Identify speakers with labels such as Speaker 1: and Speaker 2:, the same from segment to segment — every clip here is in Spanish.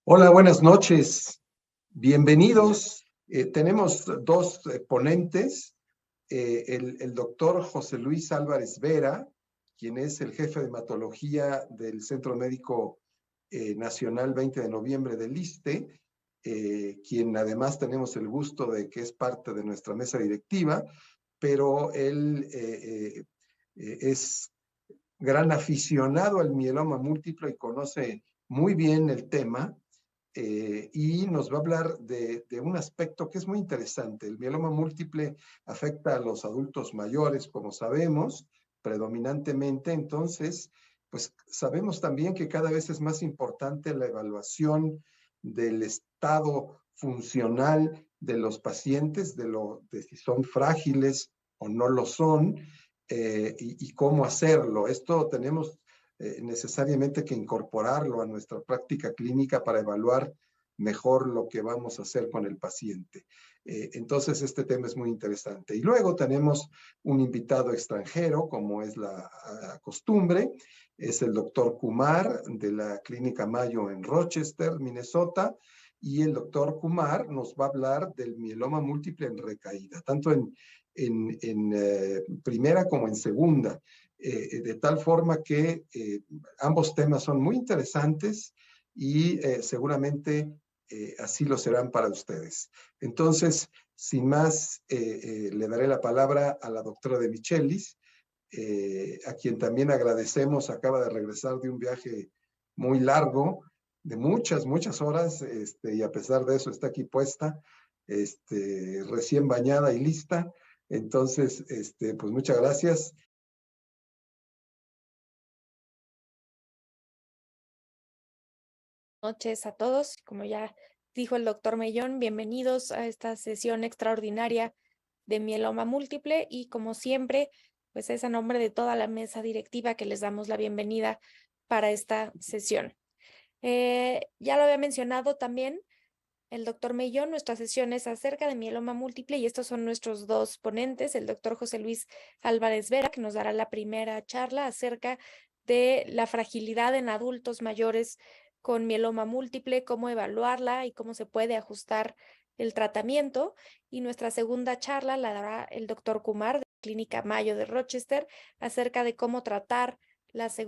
Speaker 1: Hola, buenas noches. Bienvenidos. Tenemos dos ponentes, el doctor José Luis Álvarez Vera, quien es el jefe de hematología del Centro Médico Nacional 20 de Noviembre del ISSSTE, quien además tenemos el gusto de que es parte de nuestra mesa directiva, pero él es gran aficionado al mieloma múltiplo y conoce muy bien el tema. Y nos va a hablar de un aspecto que es muy interesante. El mieloma múltiple afecta a los adultos mayores, como sabemos, predominantemente. Entonces, pues sabemos también que cada vez es más importante la evaluación del estado funcional de los pacientes, de si son frágiles o no lo son, y cómo hacerlo. Esto tenemos necesariamente que incorporarlo a nuestra práctica clínica para evaluar mejor lo que vamos a hacer con el paciente. Entonces, este tema es muy interesante. Y luego tenemos un invitado extranjero, como es la costumbre, es el doctor Kumar de la Clínica Mayo en Rochester, Minnesota, y el doctor Kumar nos va a hablar del mieloma múltiple en recaída, tanto en primera como en segunda, de tal forma que ambos temas son muy interesantes y seguramente así lo serán para ustedes. Entonces, sin más, le daré la palabra a la doctora de Michelis, a quien también agradecemos, acaba de regresar de un viaje muy largo, de muchas horas, y a pesar de eso está aquí puesta, recién bañada y lista. Entonces, pues muchas gracias.
Speaker 2: Noches a todos. Como ya dijo el doctor Mellón, bienvenidos a esta sesión extraordinaria de mieloma múltiple y como siempre, pues es a nombre de toda la mesa directiva que les damos la bienvenida para esta sesión. Ya lo había mencionado también el doctor Mellón, nuestra sesión es acerca de mieloma múltiple y estos son nuestros dos ponentes, el doctor José Luis Álvarez Vera, que nos dará la primera charla acerca de la fragilidad en adultos mayores con mieloma múltiple, cómo evaluarla y cómo se puede ajustar el tratamiento. Y nuestra segunda charla la dará el doctor Kumar de la Clínica Mayo de Rochester acerca de cómo tratar las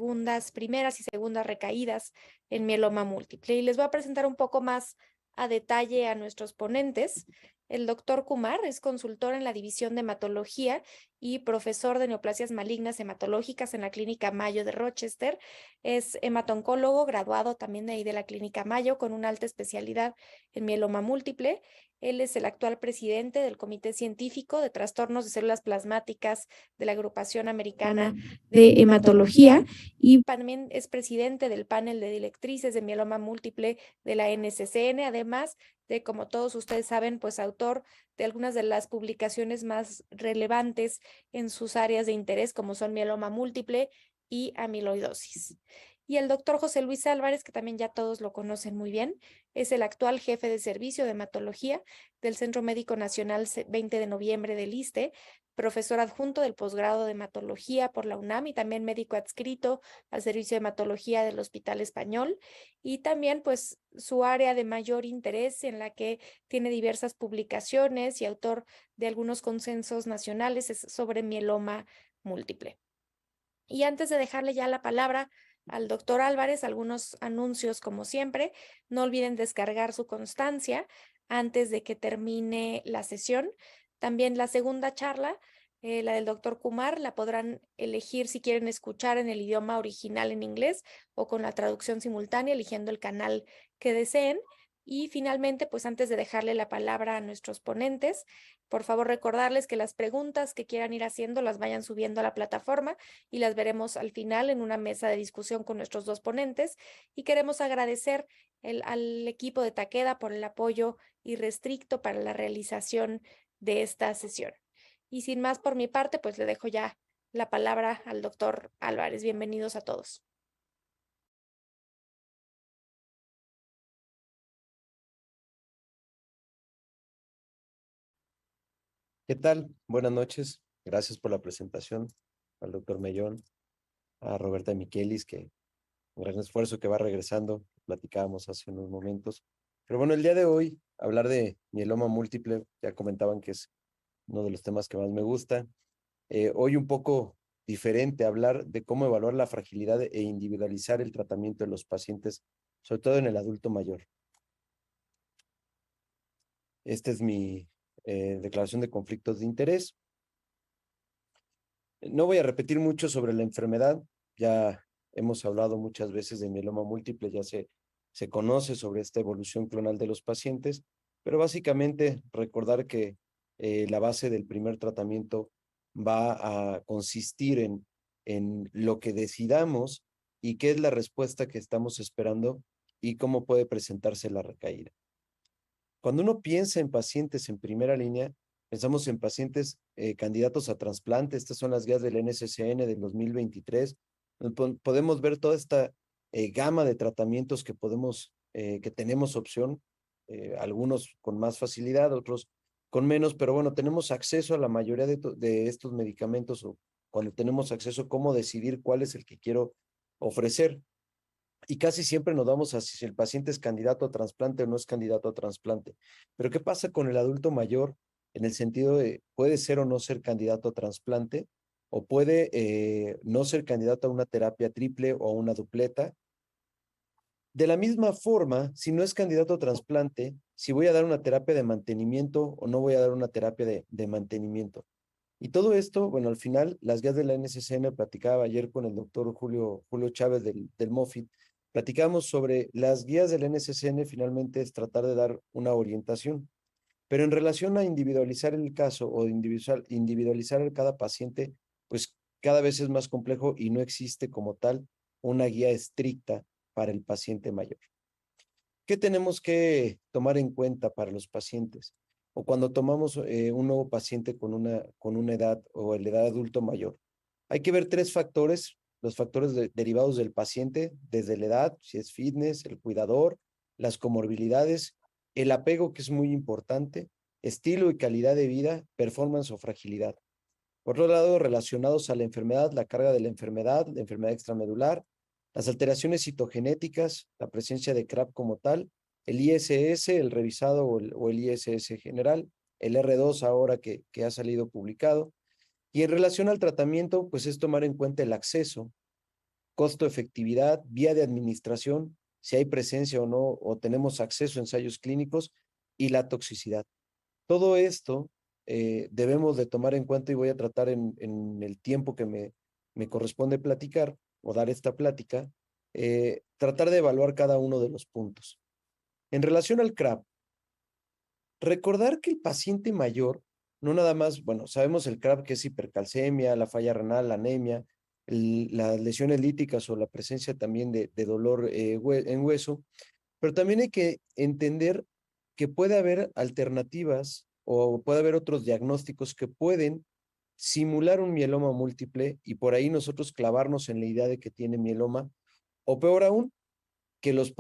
Speaker 2: primeras y segundas recaídas en mieloma múltiple. Y les voy a presentar un poco más a detalle a nuestros ponentes. El doctor Kumar es consultor en la División de Hematología y profesor de neoplasias malignas hematológicas en la Clínica Mayo de Rochester. Es hematoncólogo, graduado también de ahí de la Clínica Mayo, con una alta especialidad en mieloma múltiple. Él es el actual presidente del Comité Científico de Trastornos de Células Plasmáticas de la Agrupación Americana de Hematología y también es presidente del panel de directrices de mieloma múltiple de la NCCN, además de, como todos ustedes saben, pues autor de algunas de las publicaciones más relevantes en sus áreas de interés, como son mieloma múltiple y amiloidosis. Y el doctor José Luis Álvarez, que también ya todos lo conocen muy bien, es el actual jefe de servicio de hematología del Centro Médico Nacional 20 de Noviembre del ISSSTE, profesor adjunto del posgrado de hematología por la UNAM y también médico adscrito al servicio de hematología del Hospital Español, y también pues su área de mayor interés en la que tiene diversas publicaciones y autor de algunos consensos nacionales es sobre mieloma múltiple. Y antes de dejarle ya la palabra al doctor Álvarez, algunos anuncios como siempre. No olviden descargar su constancia antes de que termine la sesión. También la segunda charla, la del doctor Kumar, la podrán elegir si quieren escuchar en el idioma original en inglés o con la traducción simultánea, eligiendo el canal que deseen. Y finalmente, pues antes de dejarle la palabra a nuestros ponentes, por favor recordarles que las preguntas que quieran ir haciendo las vayan subiendo a la plataforma y las veremos al final en una mesa de discusión con nuestros dos ponentes. Y queremos agradecer al equipo de Takeda por el apoyo irrestricto para la realización de esta sesión. Y sin más por mi parte, pues le dejo ya la palabra al doctor Álvarez. Bienvenidos a todos.
Speaker 3: ¿Qué tal? Buenas noches. Gracias por la presentación al doctor Mellón, a Roberta Michelis, que un gran esfuerzo que va regresando platicábamos hace unos momentos. Pero bueno, el día de hoy, hablar de mieloma múltiple, ya comentaban que es uno de los temas que más me gusta. Hoy un poco diferente, hablar de cómo evaluar la fragilidad e individualizar el tratamiento de los pacientes, sobre todo en el adulto mayor. Esta es mi declaración de conflictos de interés. No voy a repetir mucho sobre la enfermedad, ya hemos hablado muchas veces de mieloma múltiple, ya se conoce sobre esta evolución clonal de los pacientes, pero básicamente recordar que la base del primer tratamiento va a consistir en lo que decidamos y qué es la respuesta que estamos esperando y cómo puede presentarse la recaída. Cuando uno piensa en pacientes en primera línea, pensamos en pacientes candidatos a trasplante. Estas son las guías del NCCN del 2023. Podemos ver toda esta gama de tratamientos que tenemos opción, algunos con más facilidad, otros con menos, pero bueno, tenemos acceso a la mayoría de estos medicamentos, o cuando tenemos acceso, cómo decidir cuál es el que quiero ofrecer. Y casi siempre nos damos a si el paciente es candidato a trasplante o no es candidato a trasplante. Pero ¿qué pasa con el adulto mayor? En el sentido de, puede ser o no ser candidato a trasplante, o puede no ser candidato a una terapia triple o a una dupleta. De la misma forma, si no es candidato a trasplante, si voy a dar una terapia de mantenimiento o no voy a dar una terapia de mantenimiento. Y todo esto, bueno, al final, las guías de la NCCN, platicaba ayer con el doctor Julio Chávez del Moffitt, platicamos sobre las guías del NCCN, finalmente es tratar de dar una orientación. Pero en relación a individualizar el caso o individualizar a cada paciente, pues cada vez es más complejo y no existe como tal una guía estricta para el paciente mayor. ¿Qué tenemos que tomar en cuenta para los pacientes? O cuando tomamos un nuevo paciente con una edad o la edad adulto mayor. Hay que ver tres factores, los factores derivados del paciente, desde la edad, si es fitness, el cuidador, las comorbilidades, el apego, que es muy importante, estilo y calidad de vida, performance o fragilidad. Por otro lado, relacionados a la enfermedad, la carga de la enfermedad extramedular, las alteraciones citogenéticas, la presencia de CRAB como tal, el ISS, el revisado o el ISS general, el R2 ahora que ha salido publicado. Y en relación al tratamiento, pues es tomar en cuenta el acceso, costo-efectividad, vía de administración, si hay presencia o no, o tenemos acceso a ensayos clínicos, y la toxicidad. Todo esto debemos de tomar en cuenta y voy a tratar en el tiempo que me corresponde platicar o dar esta plática, tratar de evaluar cada uno de los puntos. En relación al CRAB, recordar que el paciente mayor, no nada más, bueno, sabemos el CRAB que es hipercalcemia, la falla renal, la anemia, las lesiones líticas o la presencia también de dolor en hueso, pero también hay que entender que puede haber alternativas o puede haber otros diagnósticos que pueden simular un mieloma múltiple y por ahí nosotros clavarnos en la idea de que tiene mieloma, o peor aún, que los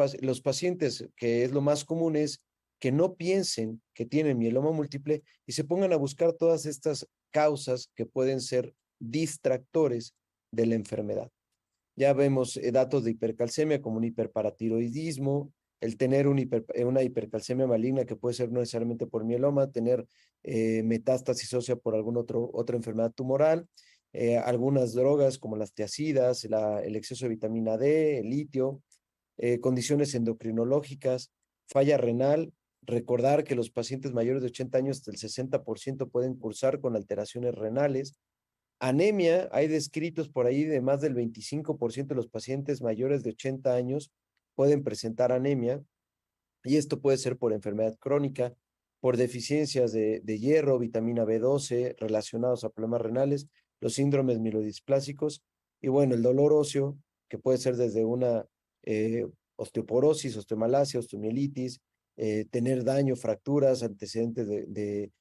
Speaker 3: pacientes, que es lo más común, es que no piensen que tienen mieloma múltiple y se pongan a buscar todas estas causas que pueden ser distractores de la enfermedad. Ya vemos datos de hipercalcemia como un hiperparatiroidismo, el tener una hipercalcemia maligna que puede ser no necesariamente por mieloma, tener metástasis ósea por alguna otra enfermedad tumoral, algunas drogas como las tiazidas, el exceso de vitamina D, el litio, condiciones endocrinológicas, falla renal. Recordar que los pacientes mayores de 80 años, hasta el 60% pueden cursar con alteraciones renales. Anemia, hay descritos por ahí de más del 25% de los pacientes mayores de 80 años pueden presentar anemia, y esto puede ser por enfermedad crónica, por deficiencias de hierro, vitamina B12 relacionados a problemas renales, los síndromes mielodisplásicos, y bueno, el dolor óseo, que puede ser desde una osteoporosis, osteomalacia, osteomielitis, tener daño, fracturas, antecedentes de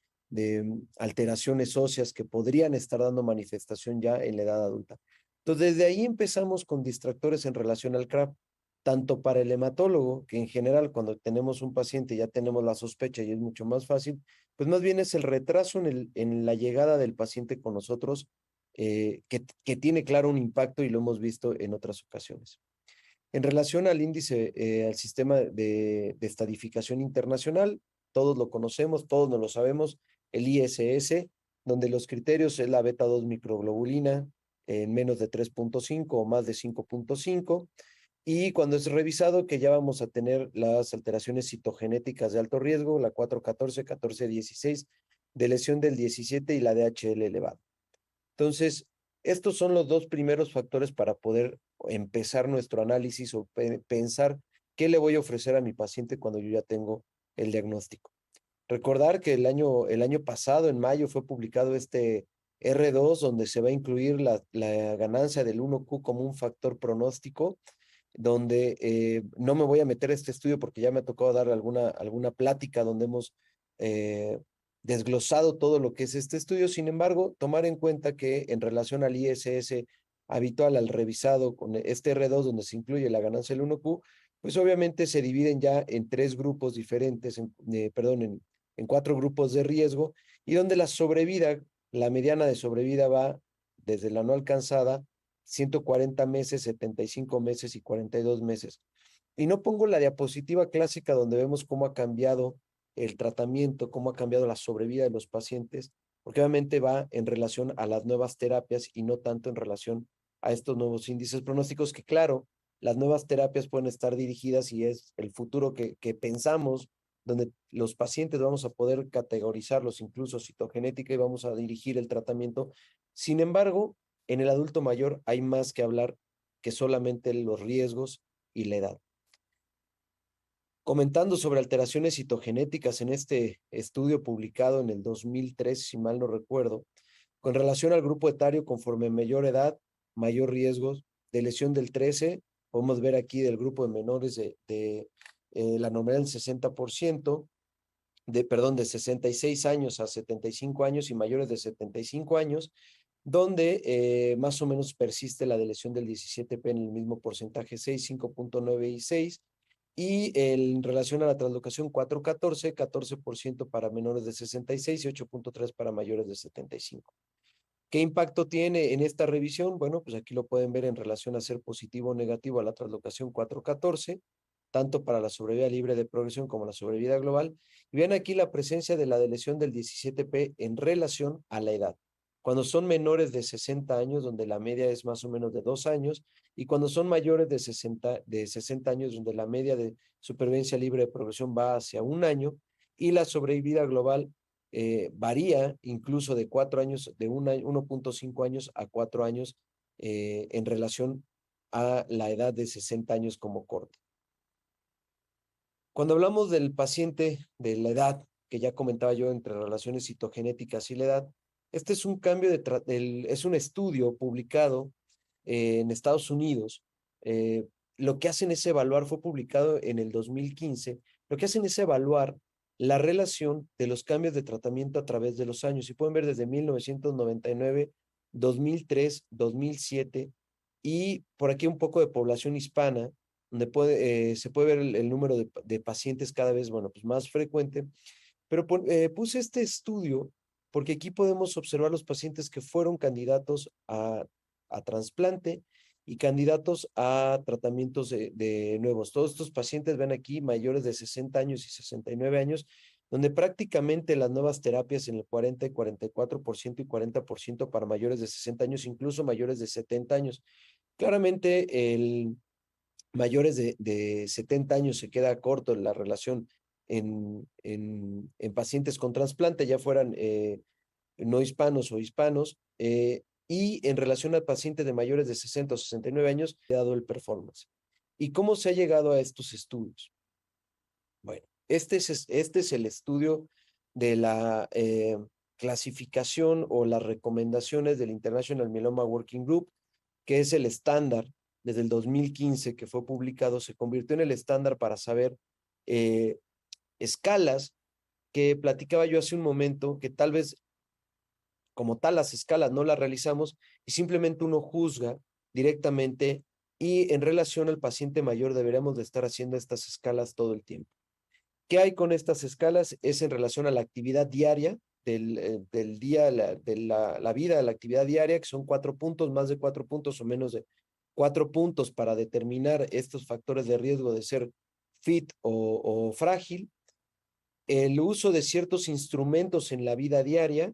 Speaker 3: alteraciones óseas que podrían estar dando manifestación ya en la edad adulta. Entonces, desde ahí empezamos con distractores en relación al CRAB, tanto para el hematólogo, que en general cuando tenemos un paciente ya tenemos la sospecha y es mucho más fácil, pues más bien es el retraso en la llegada del paciente con nosotros, que tiene claro un impacto y lo hemos visto en otras ocasiones. En relación al índice, al sistema de estadificación internacional, todos lo conocemos, todos nos lo sabemos, el ISS, donde los criterios es la beta 2 microglobulina en menos de 3.5 o más de 5.5, y cuando es revisado que ya vamos a tener las alteraciones citogenéticas de alto riesgo, la 414, 1416, de lesión del 17 y la DHL elevada. Entonces, estos son los dos primeros factores para poder empezar nuestro análisis o pensar qué le voy a ofrecer a mi paciente cuando yo ya tengo el diagnóstico. Recordar que el año pasado, en mayo, fue publicado este R2, donde se va a incluir la ganancia del 1Q como un factor pronóstico, donde no me voy a meter a este estudio porque ya me ha tocado dar alguna plática donde hemos desglosado todo lo que es este estudio. Sin embargo, tomar en cuenta que en relación al ISS habitual, al revisado con este R2, donde se incluye la ganancia del 1Q, pues obviamente se dividen ya en tres grupos diferentes, en cuatro grupos de riesgo, y donde la sobrevida, la mediana de sobrevida va desde la no alcanzada, 140 meses, 75 meses y 42 meses. Y no pongo la diapositiva clásica donde vemos cómo ha cambiado el tratamiento, cómo ha cambiado la sobrevida de los pacientes, porque obviamente va en relación a las nuevas terapias y no tanto en relación a estos nuevos índices pronósticos, que claro, las nuevas terapias pueden estar dirigidas y es el futuro que pensamos, donde los pacientes vamos a poder categorizarlos incluso citogenética y vamos a dirigir el tratamiento. Sin embargo, en el adulto mayor hay más que hablar que solamente los riesgos y la edad. Comentando sobre alteraciones citogenéticas en este estudio publicado en el 2003, si mal no recuerdo, con relación al grupo etario conforme mayor edad, mayor riesgo de lesión del 13, podemos ver aquí del grupo de menores de la normalidad del 60%, de 66 años a 75 años y mayores de 75 años, donde más o menos persiste la lesión del 17P en el mismo porcentaje, 6, 5.9 y 6, y en relación a la translocación 414, 14% para menores de 66 y 8.3 para mayores de 75. ¿Qué impacto tiene en esta revisión? Bueno, pues aquí lo pueden ver en relación a ser positivo o negativo a la translocación 414, tanto para la sobrevida libre de progresión como la sobrevida global. Y vean aquí la presencia de la lesión del 17P en relación a la edad. Cuando son menores de 60 años, donde la media es más o menos de 2 años, y cuando son mayores de 60 años, donde la media de supervivencia libre de progresión va hacia 1 año, y la sobrevida global varía incluso de 4 años, de 1.5 años a 4 años en relación a la edad de 60 años como corte. Cuando hablamos del paciente, de la edad, que ya comentaba yo entre relaciones citogenéticas y la edad, este es un cambio es un estudio publicado en Estados Unidos. Lo que hacen es evaluar, fue publicado en el 2015, lo que hacen es evaluar la relación de los cambios de tratamiento a través de los años. Y pueden ver desde 1999, 2003, 2007 y por aquí un poco de población hispana, donde se puede ver el número de pacientes cada vez, bueno, pues más frecuente. Pero puse este estudio porque aquí podemos observar los pacientes que fueron candidatos a trasplante y candidatos a tratamientos de nuevos. Todos estos pacientes ven aquí mayores de 60 años y 69 años, donde prácticamente las nuevas terapias en el 40 y 44% y 40% para mayores de 60 años, incluso mayores de 70 años. Claramente el mayores de 70 años se queda corto en la relación en pacientes con trasplante, ya fueran no hispanos o hispanos, y en relación a pacientes de mayores de 60 o 69 años, he dado el performance. ¿Y cómo se ha llegado a estos estudios? Bueno, este es el estudio de la clasificación o las recomendaciones del International Myeloma Working Group, que es el estándar desde el 2015 que fue publicado, se convirtió en el estándar para saber escalas que platicaba yo hace un momento, que tal vez como tal las escalas no las realizamos y simplemente uno juzga directamente y en relación al paciente mayor deberíamos de estar haciendo estas escalas todo el tiempo. ¿Qué hay con estas escalas? Es en relación a la actividad diaria del día, la vida, la actividad diaria, que son 4 puntos, más de 4 puntos o menos de 4 puntos para determinar estos factores de riesgo de ser fit o frágil, el uso de ciertos instrumentos en la vida diaria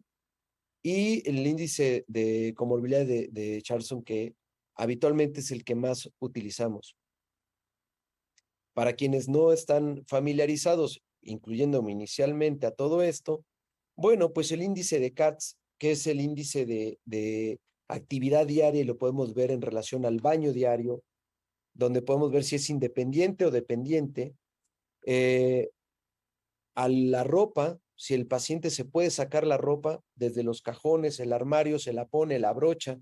Speaker 3: y el índice de comorbilidad de Charlson, que habitualmente es el que más utilizamos. Para quienes no están familiarizados, incluyéndome inicialmente a todo esto, bueno, pues el índice de CATS, que es el índice de actividad diaria, y lo podemos ver en relación al baño diario, donde podemos ver si es independiente o dependiente, a la ropa, si el paciente se puede sacar la ropa desde los cajones, el armario, se la pone, la brocha,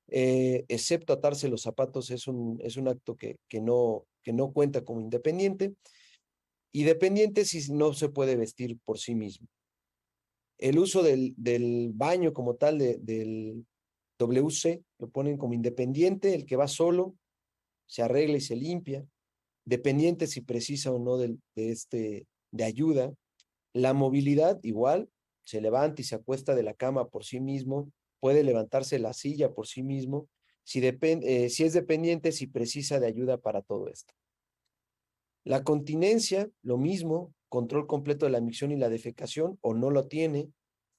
Speaker 3: excepto atarse los zapatos, es un acto que no cuenta como independiente, y dependiente si no se puede vestir por sí mismo. El uso del baño como tal, del WC, lo ponen como independiente, el que va solo, se arregla y se limpia, dependiente si precisa o no de ayuda. La movilidad igual, se levanta y se acuesta de la cama por sí mismo, puede levantarse de la silla por sí mismo, si es dependiente, si precisa de ayuda para todo esto. La continencia, lo mismo, control completo de la micción y la defecación o no lo tiene,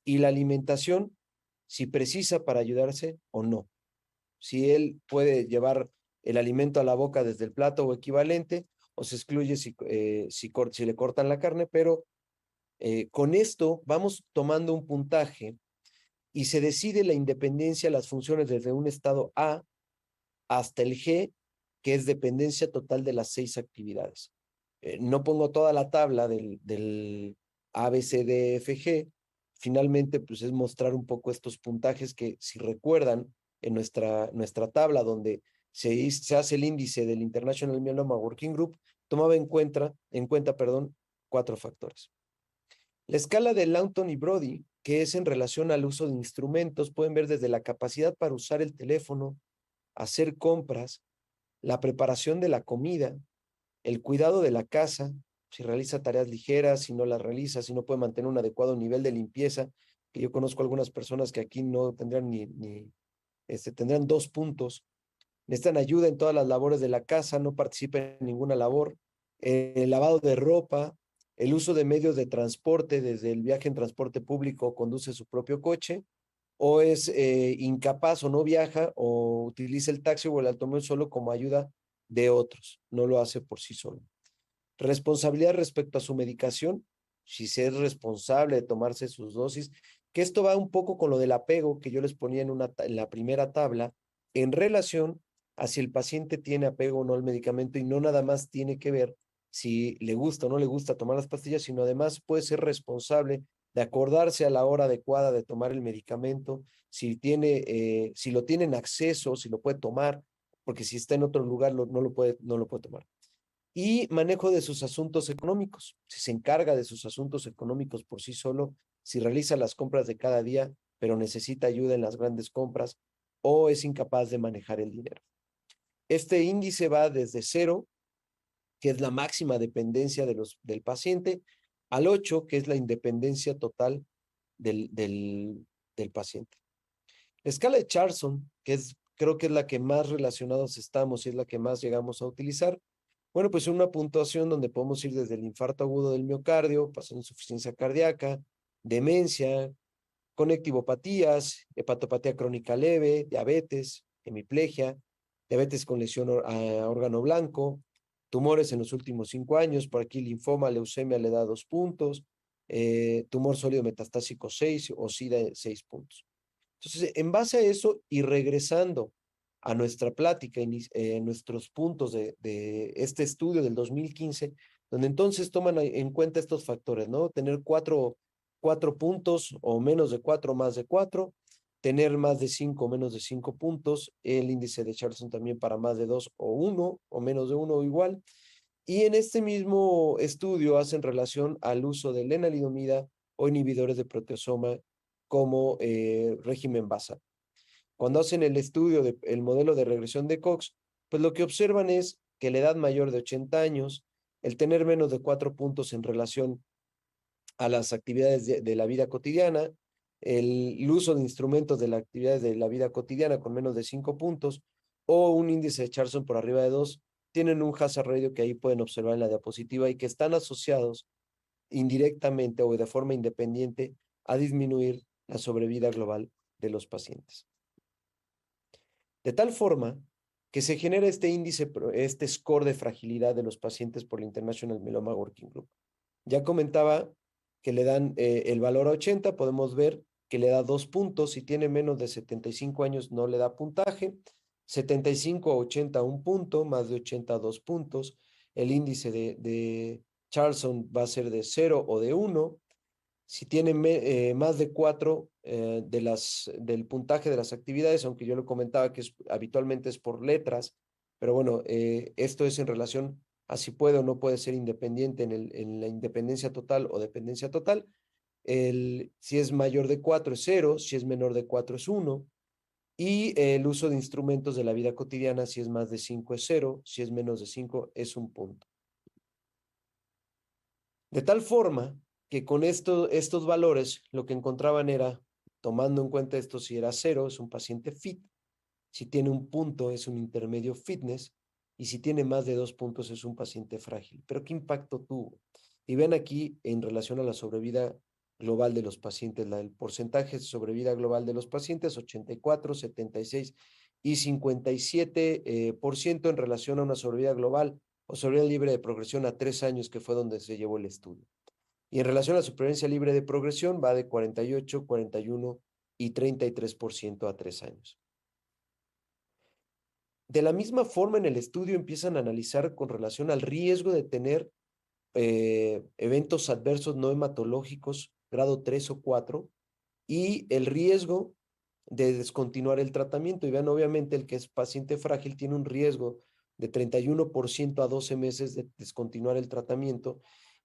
Speaker 3: y la alimentación, si precisa para ayudarse o no. Si él puede llevar el alimento a la boca desde el plato o equivalente, o se excluye si le cortan la carne, pero con esto vamos tomando un puntaje y se decide la independencia de las funciones desde un estado A hasta el G, que es dependencia total de las 6 actividades. No pongo toda la tabla del A, B, C, D, F, G. Finalmente, pues es mostrar un poco estos puntajes que, si recuerdan, en nuestra tabla donde se hace el índice del International Myeloma Working Group, tomaba en cuenta, 4 factores. La escala de Lawton y Brody, que es en relación al uso de instrumentos, pueden ver desde la capacidad para usar el teléfono, hacer compras, la preparación de la comida, el cuidado de la casa, si realiza tareas ligeras, si no las realiza, si no puede mantener un adecuado nivel de limpieza, que yo conozco algunas personas que aquí no tendrán tendrán 2 puntos, necesitan ayuda en todas las labores de la casa, no participan en ninguna labor, el lavado de ropa, el uso de medios de transporte, desde el viaje en transporte público, conduce su propio coche, o es incapaz o no viaja o utiliza el taxi o el automóvil solo como ayuda de otros, no lo hace por sí solo. Responsabilidad respecto a su medicación, si se es responsable de tomarse sus dosis, que esto va un poco con lo del apego que yo les ponía en la primera tabla, en relación a si el paciente tiene apego o no al medicamento, y no nada más tiene que ver si le gusta o no le gusta tomar las pastillas, sino además puede ser responsable de acordarse a la hora adecuada de tomar el medicamento, si lo tiene en acceso, si lo puede tomar, porque si está en otro lugar no lo puede tomar. Y manejo de sus asuntos económicos, si se encarga de sus asuntos económicos por sí solo, si realiza las compras de cada día, pero necesita ayuda en las grandes compras, o es incapaz de manejar el dinero. Este índice va desde 0, que es la máxima dependencia del paciente, al 8, que es la independencia total del paciente. La escala de Charlson, creo que es la que más relacionados estamos y es la que más llegamos a utilizar. Bueno, pues una puntuación donde podemos ir desde el infarto agudo del miocardio, pasando insuficiencia cardíaca, demencia, conectivopatías, hepatopatía crónica leve, diabetes, hemiplegia, diabetes con lesión a órgano blanco, tumores en los últimos 5 años, por aquí linfoma, leucemia le da 2 puntos, tumor sólido metastásico 6 o SIDA 6 puntos. Entonces, en base a eso y regresando a nuestra plática, nuestros puntos de este estudio del 2015, donde entonces toman en cuenta estos factores, ¿no? Tener 4 puntos o menos de 4, más de 4, tener más de 5 o menos de 5 puntos, el índice de Charlson también para más de 2 o 1 o menos de 1 o igual. Y en este mismo estudio hacen relación al uso de lenalidomida o inhibidores de proteasoma como régimen basal. Cuando hacen el estudio del modelo de regresión de Cox, pues lo que observan es que la edad mayor de 80 años, el tener menos de 4 puntos en relación a las actividades de la vida cotidiana, el uso de instrumentos de las actividades de la vida cotidiana con menos de 5 puntos, o un índice de Charlson por arriba de 2, tienen un hazard ratio que ahí pueden observar en la diapositiva y que están asociados indirectamente o de forma independiente a disminuir la sobrevida global de los pacientes. De tal forma que se genera este índice, este score de fragilidad de los pacientes por la International Myeloma Working Group. Ya comentaba que le dan el valor a 80, podemos ver que le da 2 puntos, si tiene menos de 75 años no le da puntaje, 75 a 80 1 punto, más de 80 2 puntos, el índice de Charlson va a ser de 0 o de 1, si tiene más de 4 del puntaje de las actividades, aunque yo lo comentaba que habitualmente es por letras, pero bueno, esto es en relación a si puede o no puede ser independiente en la independencia total o dependencia total. Si es mayor de 4 es 0, si es menor de 4 es 1, y el uso de instrumentos de la vida cotidiana, si es más de 5 es 0, si es menos de 5 es 1 punto. De tal forma que con estos valores lo que encontraban era, tomando en cuenta esto, si era 0 es un paciente fit, si tiene 1 punto es un intermedio fitness, y si tiene más de 2 puntos es un paciente frágil. ¿Pero qué impacto tuvo? Y ven aquí en relación a la sobrevida global de los pacientes, el porcentaje de sobrevida global de los pacientes, 84, 76 y 57% en relación a una sobrevida global o sobrevida libre de progresión a 3 años, que fue donde se llevó el estudio. Y en relación a la supervivencia libre de progresión, va de 48, 41 y 33% a 3 años. De la misma forma, en el estudio empiezan a analizar con relación al riesgo de tener eventos adversos no hematológicos, grado 3 o 4, y el riesgo de descontinuar el tratamiento. Y vean, obviamente, el que es paciente frágil tiene un riesgo de 31% a 12 meses de descontinuar el tratamiento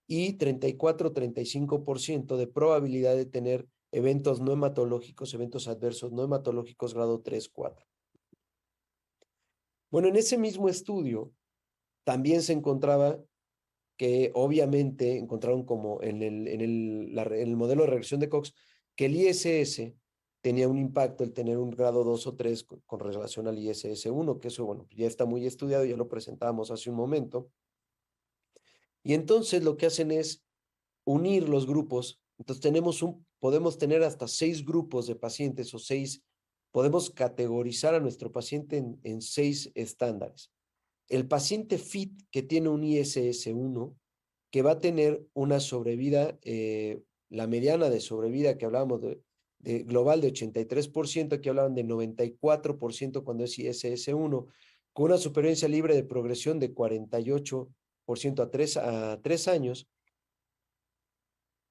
Speaker 3: y 34-35% de probabilidad de tener eventos no hematológicos, eventos adversos no hematológicos grado 3-4. Bueno, en ese mismo estudio también se encontraba que obviamente encontraron como en el modelo de regresión de Cox que el ISS tenía un impacto el tener un grado 2 o 3 con relación al ISS 1, que eso, bueno, ya está muy estudiado, ya lo presentábamos hace un momento. Y entonces lo que hacen es unir los grupos. Entonces podemos tener hasta 6 grupos de pacientes o 6, podemos categorizar a nuestro paciente en 6 estándares. El paciente fit que tiene un ISS 1, que va a tener una sobrevida, la mediana de sobrevida que hablábamos de global de 83%, aquí hablaban de 94% cuando es ISS 1, con una supervivencia libre de progresión de 48% a 3 años.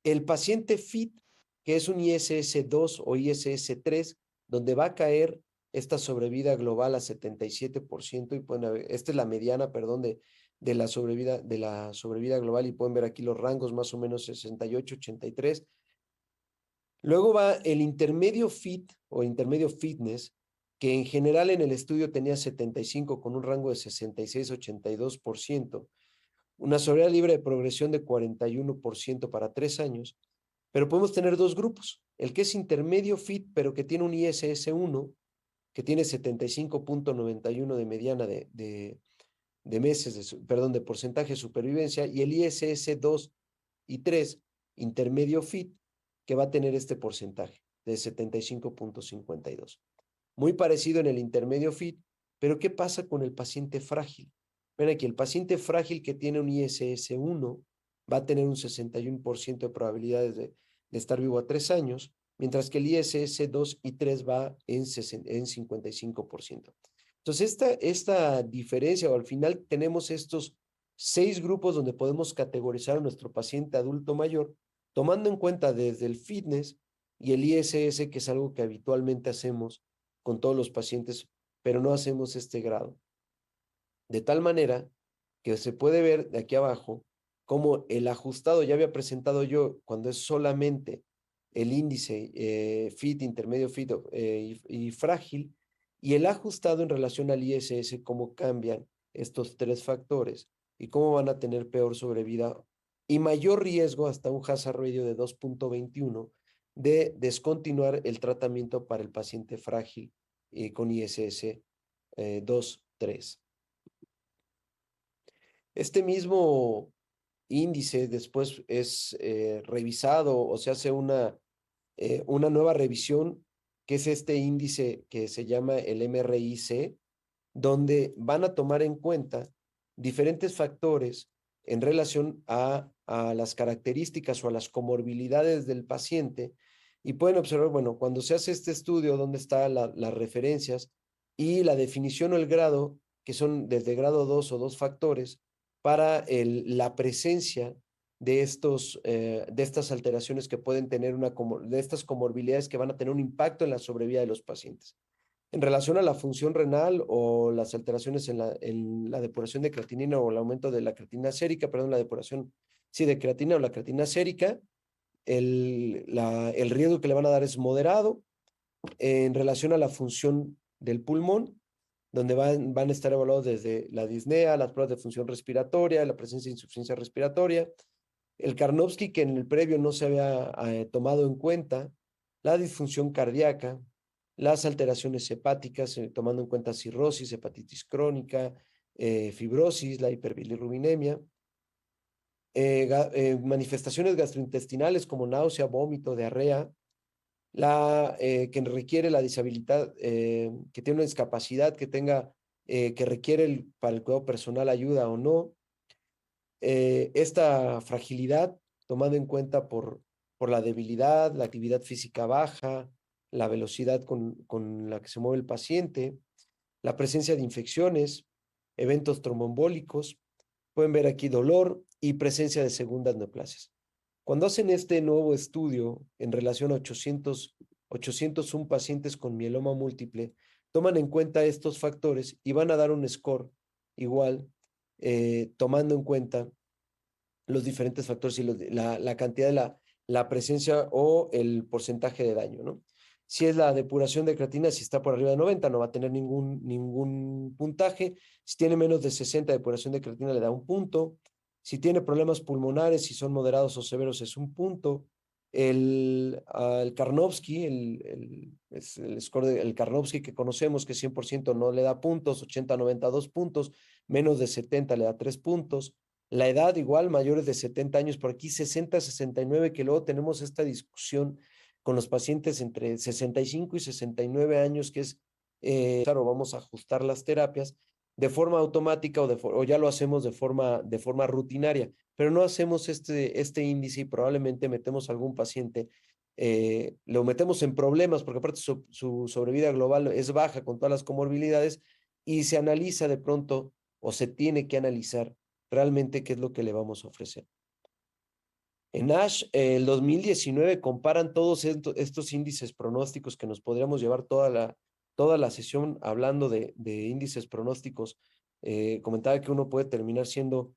Speaker 3: El paciente fit, que es un ISS 2 o ISS 3, donde va a caer esta sobrevida global a 77%, y pueden ver, esta es la mediana, perdón, de la sobrevida global, y pueden ver aquí los rangos más o menos 68, 83. Luego va el intermedio fit o intermedio fitness, que en general en el estudio tenía 75 con un rango de 66, 82%, una sobrevida libre de progresión de 41% para 3 años, pero podemos tener 2 grupos, el que es intermedio fit, pero que tiene un ISS 1, que tiene 75.91 de mediana de meses, de porcentaje de supervivencia, y el ISS 2 y 3, intermedio fit, que va a tener este porcentaje de 75.52. Muy parecido en el intermedio fit, pero ¿qué pasa con el paciente frágil? Ven aquí, el paciente frágil que tiene un ISS 1 va a tener un 61% de probabilidades de estar vivo a 3 años, mientras que el ISS 2 y 3 va en 55%. Entonces, esta diferencia, o al final tenemos estos 6 grupos donde podemos categorizar a nuestro paciente adulto mayor, tomando en cuenta desde el fitness y el ISS, que es algo que habitualmente hacemos con todos los pacientes, pero no hacemos este grado. De tal manera que se puede ver de aquí abajo cómo el ajustado, ya había presentado yo, cuando es solamente el índice fit, intermedio fit y frágil, y el ajustado en relación al ISS, cómo cambian estos 3 factores y cómo van a tener peor sobrevida y mayor riesgo, hasta un hazard ratio de 2.21, de descontinuar el tratamiento para el paciente frágil con ISS 2, 3. Este mismo índice después es revisado o se hace una nueva revisión, que es este índice que se llama el MRIC, donde van a tomar en cuenta diferentes factores en relación a las características o a las comorbilidades del paciente, y pueden observar, bueno, cuando se hace este estudio, dónde están las referencias y la definición o el grado, que son desde grado 2 o 2 factores, para la presencia de estas alteraciones que pueden tener de estas comorbilidades que van a tener un impacto en la sobrevida de los pacientes. En relación a la función renal o las alteraciones en la depuración de creatinina o el aumento de la creatinina sérica, perdón, la depuración, sí, de creatina o la creatinina sérica, el riesgo que le van a dar es moderado. En relación a la función del pulmón, donde van a estar evaluados desde la disnea, las pruebas de función respiratoria, la presencia de insuficiencia respiratoria, el Karnofsky, que en el previo no se había tomado en cuenta, la disfunción cardíaca, las alteraciones hepáticas, tomando en cuenta cirrosis, hepatitis crónica, fibrosis, la hiperbilirrubinemia, manifestaciones gastrointestinales como náusea, vómito, diarrea, que requiere la disabilidad, que tiene una discapacidad, que requiere para el cuidado personal ayuda o no, esta fragilidad, tomando en cuenta por la debilidad, la actividad física baja, la velocidad con la que se mueve el paciente, la presencia de infecciones, eventos tromboembólicos, pueden ver aquí dolor y presencia de segundas neoplasias. Cuando hacen este nuevo estudio en relación a 801 pacientes con mieloma múltiple, toman en cuenta estos factores y van a dar un score igual, tomando en cuenta los diferentes factores y la cantidad de la presencia o el porcentaje de daño, ¿no? Si es la depuración de creatina, si está por arriba de 90, no va a tener ningún puntaje. Si tiene menos de 60 depuración de creatina, le da un punto. Si tiene problemas pulmonares, si son moderados o severos, es un punto. El Karnofsky, el score del Karnofsky que conocemos, que 100% no le da puntos, 80, 90, 2 puntos, menos de 70 le da 3 puntos. La edad igual, mayores de 70 años, por aquí 60, 69, que luego tenemos esta discusión con los pacientes entre 65 y 69 años, que es, claro, vamos a ajustar las terapias de forma automática o ya lo hacemos de forma rutinaria, pero no hacemos este índice y probablemente metemos a algún paciente, lo metemos en problemas porque aparte su sobrevida global es baja con todas las comorbilidades y se analiza de pronto o se tiene que analizar realmente qué es lo que le vamos a ofrecer. En ASH, el 2019 comparan todos estos índices pronósticos que nos podríamos llevar toda la sesión hablando de índices pronósticos. Comentaba que uno puede terminar siendo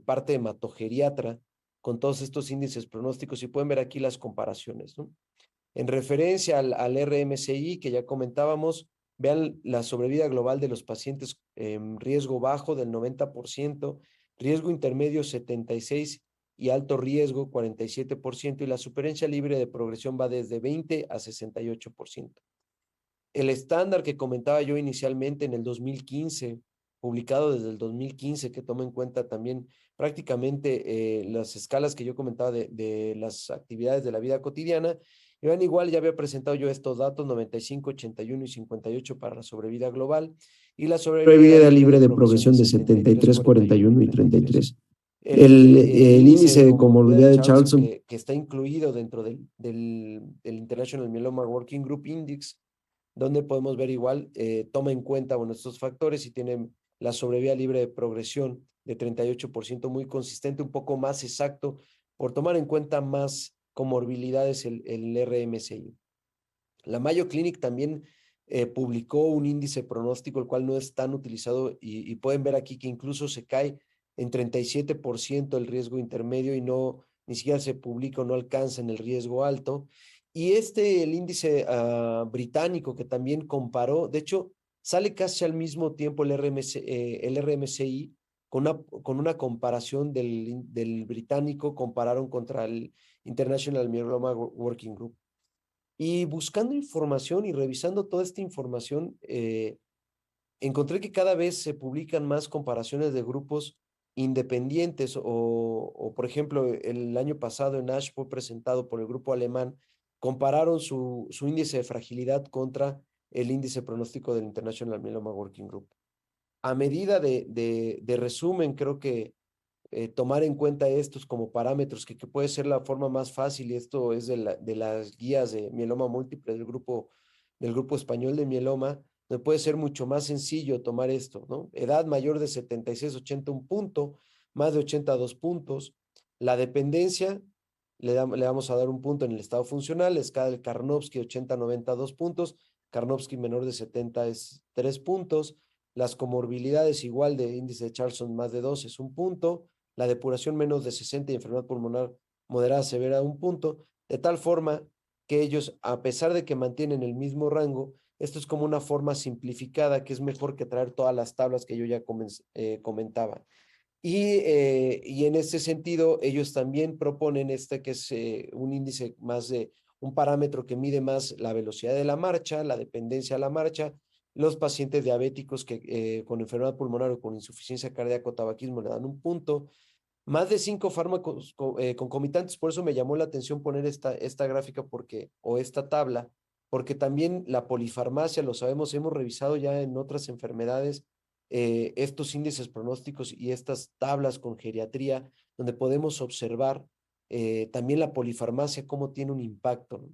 Speaker 3: parte hematogeriatra con todos estos índices pronósticos y pueden ver aquí las comparaciones, ¿no? En referencia al RMCI que ya comentábamos, vean la sobrevida global de los pacientes en riesgo bajo del 90%, riesgo intermedio 76% y alto riesgo 47%, y la supervivencia libre de progresión va desde 20 a 68%. El estándar que comentaba yo inicialmente en el 2015, publicado desde el 2015, que toma en cuenta también prácticamente las escalas que yo comentaba de las actividades de la vida cotidiana, y vean, igual ya había presentado yo estos datos, 95, 81 y 58 para la sobrevida global, y la sobrevida libre de progresión de 73, 41 y 33. El índice de comorbilidad de Charlson, que está incluido dentro del International Myeloma Working Group Index, donde podemos ver igual, toma en cuenta, bueno, estos factores y tiene la sobrevida libre de progresión de 38%, muy consistente, un poco más exacto, por tomar en cuenta más comorbilidades el RMCI. La Mayo Clinic también publicó un índice pronóstico, el cual no es tan utilizado, y pueden ver aquí que incluso se cae en 37% el riesgo intermedio y ni siquiera se publica o no alcanza en el riesgo alto. Y el índice británico que también comparó, de hecho, sale casi al mismo tiempo el RMCI con una comparación del británico, compararon contra el International Myeloma Working Group. Y buscando información y revisando toda esta información, encontré que cada vez se publican más comparaciones de grupos independientes o por ejemplo, el año pasado en ASH fue presentado por el grupo alemán, compararon su índice de fragilidad contra el índice pronóstico del International Myeloma Working Group. A medida de resumen, creo que tomar en cuenta estos como parámetros, que puede ser la forma más fácil, y esto es de las guías de mieloma múltiple del grupo español de mieloma, donde puede ser mucho más sencillo tomar esto, ¿no? Edad mayor de 76, 80, un punto, más de 80, 2 puntos. La dependencia, le vamos a dar un punto en el estado funcional, escala del Karnofsky 80, 90, 2 puntos, Karnofsky menor de 70 es 3 puntos, las comorbilidades igual de índice de Charlson más de 2 es un punto, la depuración menos de 60 y enfermedad pulmonar moderada severa un punto, de tal forma que ellos, a pesar de que mantienen el mismo rango, esto es como una forma simplificada que es mejor que traer todas las tablas que yo ya comentaba. Y en este sentido, ellos también proponen que es un índice más de un parámetro que mide más la velocidad de la marcha, la dependencia a la marcha. Los pacientes diabéticos que con enfermedad pulmonar o con insuficiencia cardíaca o tabaquismo le dan un punto. Más de 5 fármacos concomitantes, por eso me llamó la atención poner esta gráfica o esta tabla, porque también la polifarmacia, lo sabemos, hemos revisado ya en otras enfermedades estos índices pronósticos y estas tablas con geriatría, donde podemos observar también la polifarmacia, cómo tiene un impacto, ¿no?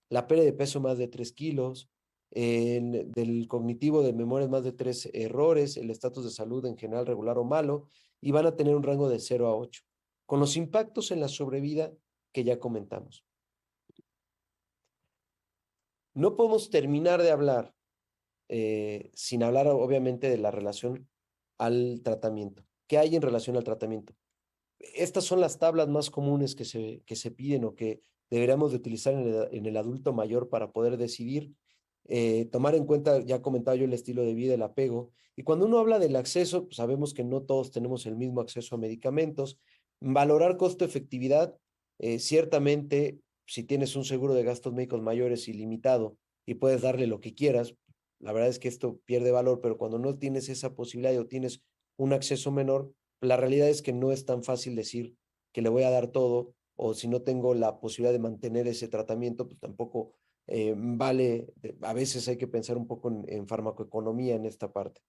Speaker 3: La pérdida de peso más de 3 kilos, del cognitivo de memoria más de 3 errores, el estatus de salud en general regular o malo, y van a tener un rango de 0 a 8, con los impactos en la sobrevida que ya comentamos. No podemos terminar de hablar sin hablar obviamente de la relación al tratamiento. ¿Qué hay en relación al tratamiento? Estas son las tablas más comunes que se piden o que deberíamos de utilizar en el adulto mayor para poder decidir, tomar en cuenta, ya comentaba yo, el estilo de vida, el apego. Y cuando uno habla del acceso, pues sabemos que no todos tenemos el mismo acceso a medicamentos. Valorar costo-efectividad, ciertamente, si tienes un seguro de gastos médicos mayores ilimitado y puedes darle lo que quieras, la verdad es que esto pierde valor, pero cuando no tienes esa posibilidad o tienes un acceso menor, la realidad es que no es tan fácil decir que le voy a dar todo, o si no tengo la posibilidad de mantener ese tratamiento, pues tampoco vale. A veces hay que pensar un poco en farmacoeconomía en esta parte.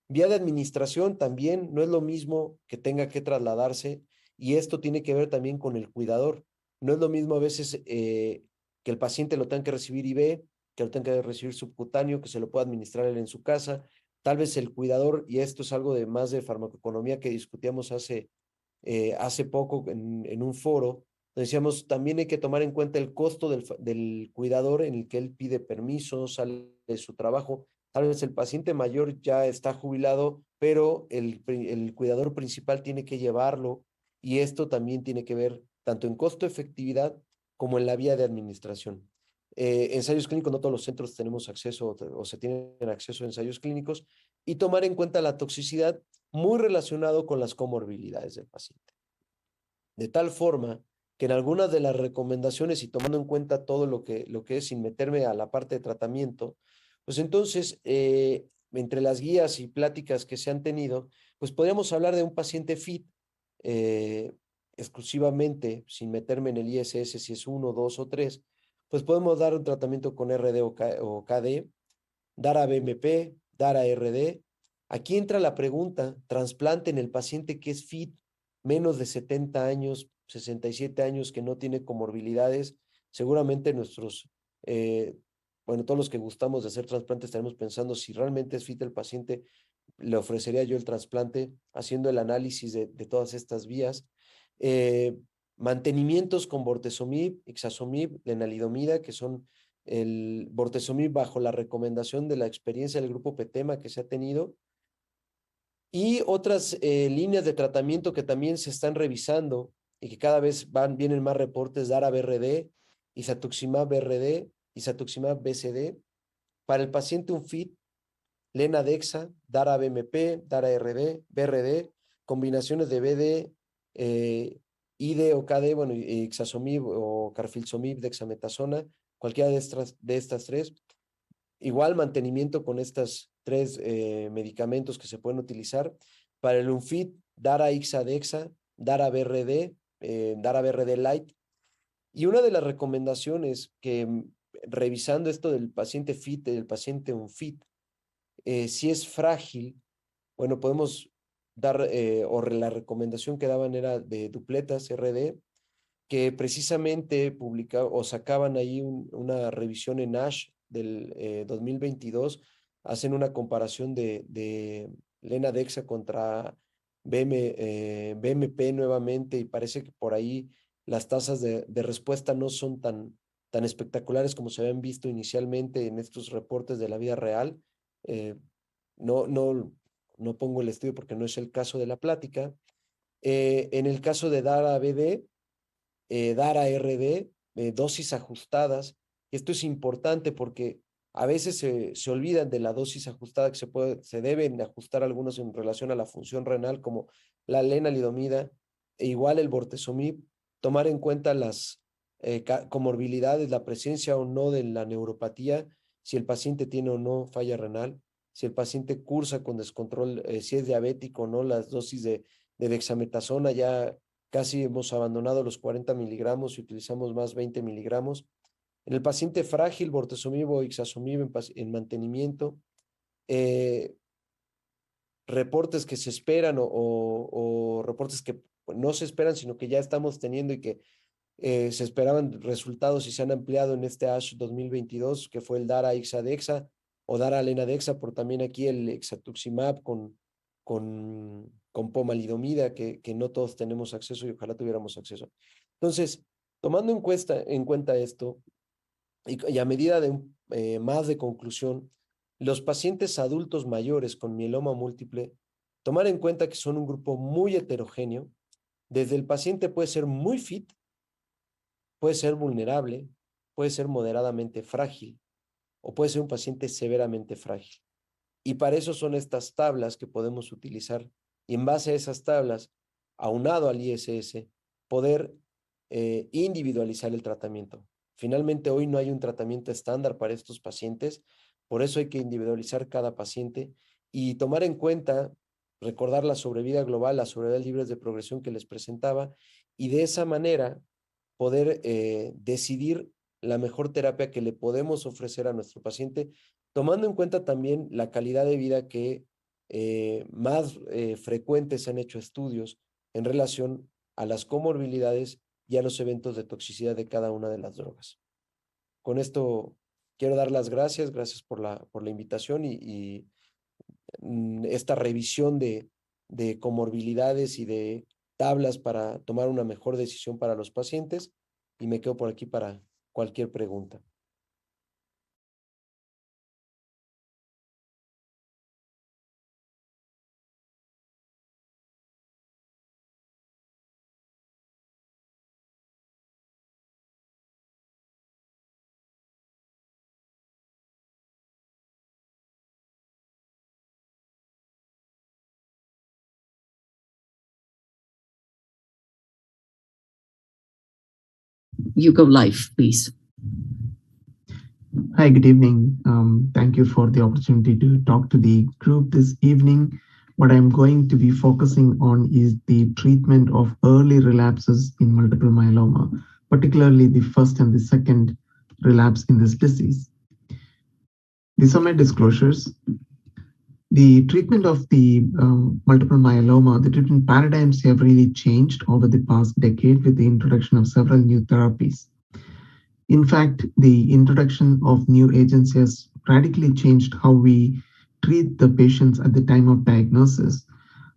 Speaker 3: Vía de administración también no es lo mismo que tenga que trasladarse, y esto tiene que ver también con el cuidador. No es lo mismo a veces que el paciente lo tenga que recibir IV, que lo tenga que recibir subcutáneo, que se lo pueda administrar él en su casa. Tal vez el cuidador, y esto es algo de más de farmacoeconomía que discutíamos hace poco en un foro, decíamos, también hay que tomar en cuenta el costo del cuidador en el que él pide permiso, sale de su trabajo. Tal vez el paciente mayor ya está jubilado, pero el cuidador principal tiene que llevarlo, y esto también tiene que ver tanto en costo-efectividad como en la vía de administración. Ensayos clínicos, no todos los centros tenemos acceso o se tienen acceso a ensayos clínicos, y tomar en cuenta la toxicidad muy relacionado con las comorbilidades del paciente. De tal forma que en algunas de las recomendaciones, y tomando en cuenta todo lo que es sin meterme a la parte de tratamiento, pues entonces, entre las guías y pláticas que se han tenido, pues podríamos hablar de un paciente fit, eh, exclusivamente, sin meterme en el ISS, si es 1, 2 o 3, pues podemos dar un tratamiento con RD o KD, dar a BMP, dar a RD. Aquí entra la pregunta: trasplante en el paciente que es fit, menos de 70 años, 67 años, que no tiene comorbilidades. Seguramente todos los que gustamos de hacer trasplantes estaremos pensando, si realmente es fit el paciente, le ofrecería yo el trasplante, haciendo el análisis de todas estas vías. Mantenimientos con bortezomib, ixazomib, lenalidomida, que son el bortezomib bajo la recomendación de la experiencia del grupo PETEMA que se ha tenido, y otras líneas de tratamiento que también se están revisando y que cada vez vienen más reportes: Dara-BRD, Isatuximab-BRD, Isatuximab-BCD. Para el paciente un fit, Lena-Dexa, Dara-BMP, Dara-RD, BRD, combinaciones de BD, ID o KD, bueno, Ixazomib o Carfilzomib, dexametasona, cualquiera de estas tres. Igual mantenimiento con estas medicamentos que se pueden utilizar. Para el UNFIT, Dara-Ixadexa, Dara-BRD, Dara-BRD Light. Y una de las recomendaciones que, revisando esto del paciente FIT y del paciente UNFIT, si es frágil, bueno, podemos dar, o la recomendación que daban era de dupletas RD, que precisamente publicaban o sacaban ahí una revisión en ASH del 2022, hacen una comparación de Lena-Dexa contra BMP nuevamente, y parece que por ahí las tasas de respuesta no son tan espectaculares como se habían visto inicialmente en estos reportes de la vida real. No pongo el estudio porque no es el caso de la plática. En el caso de Dara-BD, Dara-RD, dosis ajustadas. Esto es importante porque a veces se olvidan de la dosis ajustada, que se deben ajustar algunos en relación a la función renal, como la lenalidomida, e igual el bortezomib, tomar en cuenta las comorbilidades, la presencia o no de la neuropatía, si el paciente tiene o no falla renal, si el paciente cursa con descontrol, si es diabético o no, las dosis de dexametasona. Ya casi hemos abandonado los 40 miligramos y utilizamos más 20 miligramos. En el paciente frágil, bortezomib o ixazomib en mantenimiento. Reportes que se esperan o reportes que no se esperan, sino que ya estamos teniendo y que se esperaban resultados y se han ampliado en este ASH 2022, que fue el Dara-Ixadexa o Dara-Lenadexa, por también aquí el Exatuximab con pomalidomida, que no todos tenemos acceso y ojalá tuviéramos acceso. Entonces, tomando en cuenta esto, y a medida de más de conclusión, los pacientes adultos mayores con mieloma múltiple, tomar en cuenta que son un grupo muy heterogéneo. Desde el paciente puede ser muy fit, puede ser vulnerable, puede ser moderadamente frágil, o puede ser un paciente severamente frágil. Y para eso son estas tablas que podemos utilizar, y en base a esas tablas, aunado al ISS, poder individualizar el tratamiento. Finalmente, hoy no hay un tratamiento estándar para estos pacientes, por eso hay que individualizar cada paciente y tomar en cuenta, recordar la sobrevida global, las sobrevida libres de progresión que les presentaba, y de esa manera poder decidir la mejor terapia que le podemos ofrecer a nuestro paciente, tomando en cuenta también la calidad de vida que más frecuentes se han hecho estudios en relación a las comorbilidades y a los eventos de toxicidad de cada una de las drogas. Con esto quiero dar las gracias por la invitación y esta revisión de comorbilidades y de tablas para tomar una mejor decisión para los pacientes, y me quedo por aquí para cualquier pregunta.
Speaker 4: You go live, please.
Speaker 5: Hi, good evening. Thank you for the opportunity to talk to the group this evening. What I'm going to be focusing on is the treatment of early relapses in multiple myeloma, particularly the first and the second relapse in this disease. These are my disclosures. The treatment of the multiple myeloma, the treatment paradigms have really changed over the past decade with the introduction of several new therapies. In fact, the introduction of new agents has radically changed how we treat the patients at the time of diagnosis.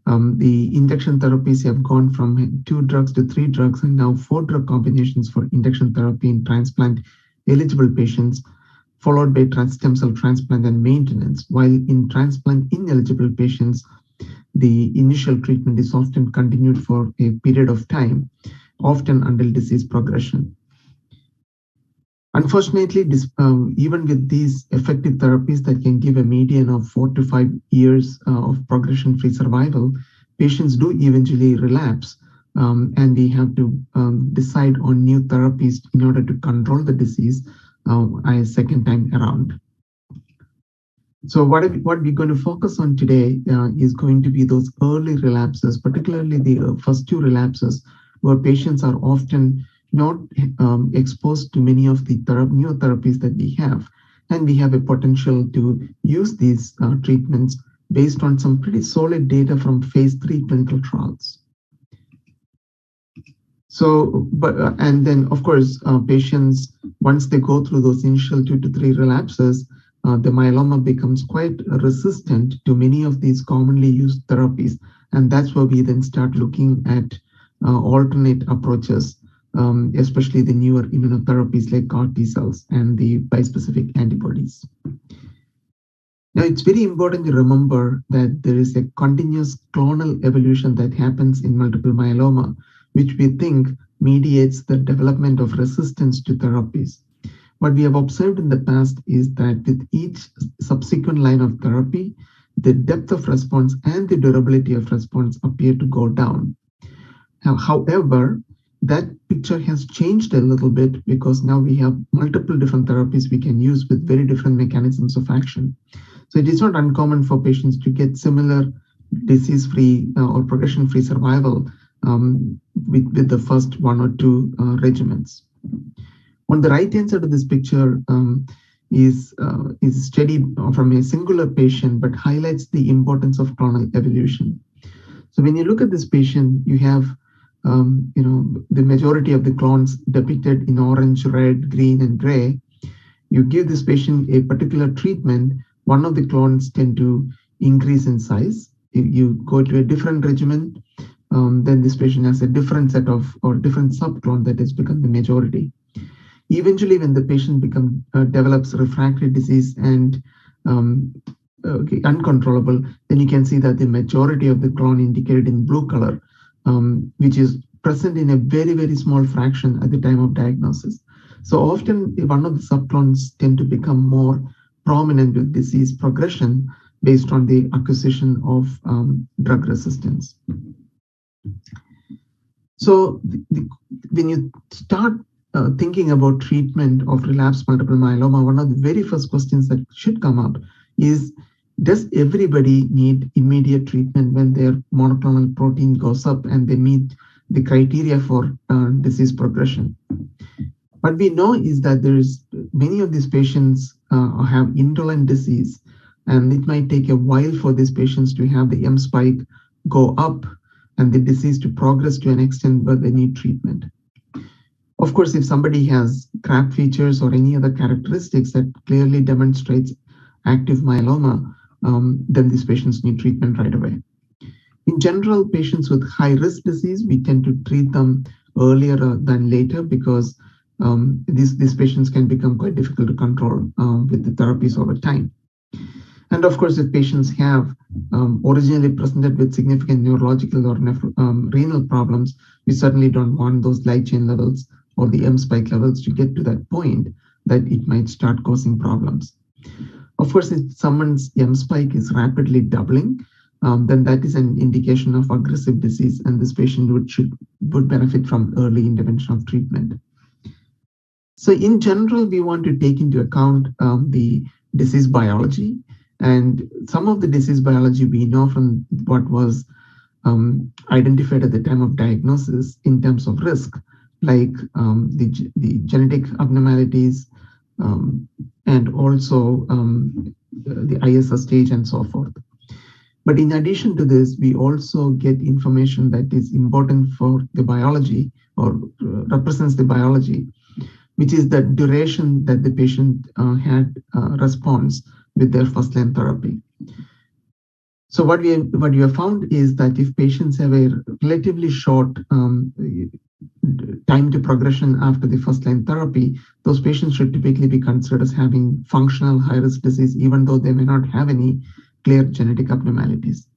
Speaker 5: The induction therapies have gone from 2 drugs to 3 drugs and now 4 drug combinations for induction therapy in transplant eligible patients, followed by stem cell transplant and maintenance, while in transplant ineligible patients, the initial treatment is often continued for a period of time, often until disease progression. Unfortunately, even with these effective therapies that can give a median of 4 to 5 years of progression-free survival, patients do eventually relapse, and we have to decide on new therapies in order to control the disease a second time around. So what we're going to focus on today is going to be those early relapses, particularly the first two relapses, where patients are often not exposed to many of the new therapies that we have. And we have a potential to use these treatments based on some pretty solid data from phase 3 clinical trials. So, and then of course, patients, once they go through those initial 2 to 3 relapses, the myeloma becomes quite resistant to many of these commonly used therapies. And that's where we then start looking at alternate approaches, especially the newer immunotherapies like CAR T cells and the bispecific antibodies. Now, it's very important to remember that there is a continuous clonal evolution that happens in multiple myeloma, which we think mediates the development of resistance to therapies. What we have observed in the past is that with each subsequent line of therapy, the depth of response and the durability of response appear to go down. However, that picture has changed a little bit because now we have multiple different therapies we can use with very different mechanisms of action. So it is not uncommon for patients to get similar disease-free or progression-free survival with the first 1 or 2 regimens. On the right-hand side of this picture is a study from a singular patient, but highlights the importance of clonal evolution. So when you look at this patient, you have the majority of the clones depicted in orange, red, green, and gray. You give this patient a particular treatment, one of the clones tend to increase in size. If you go to a different regimen, then this patient has a different set of or different subclone that has become the majority. Eventually, when the patient develops refractory disease and uncontrollable, then you can see that the majority of the clone indicated in blue color, which is present in a very, very small fraction at the time of diagnosis. So often, one of the subclones tend to become more prominent with disease progression based on the acquisition of drug resistance. So when you start thinking about treatment of relapsed multiple myeloma, one of the very first questions that should come up is, does everybody need immediate treatment when their monoclonal protein goes up and they meet the criteria for disease progression? What we know is that many of these patients have indolent disease, and it might take a while for these patients to have the M spike go up and the disease to progress to an extent where they need treatment. Of course, if somebody has CRAB features or any other characteristics that clearly demonstrates active myeloma, then these patients need treatment right away. In general, patients with high-risk disease, we tend to treat them earlier than later because these patients can become quite difficult to control with the therapies over time. And of course, if patients have originally presented with significant neurological or renal problems, we certainly don't want those light chain levels or the M spike levels to get to that point that it might start causing problems. Of course, if someone's M spike is rapidly doubling, then that is an indication of aggressive disease, and this patient would benefit from early intervention of treatment. So in general, we want to take into account the disease biology, and some of the disease biology we know from what was identified at the time of diagnosis in terms of risk, like the genetic abnormalities and also the ISS stage and so forth. But in addition to this, we also get information that is important for the biology or represents the biology, which is the duration that the patient had response with their first-line therapy. So what we have found is that if patients have a relatively short time to progression after the first-line therapy, those patients should typically be considered as having functional high-risk disease, even though they may not have any clear genetic abnormalities.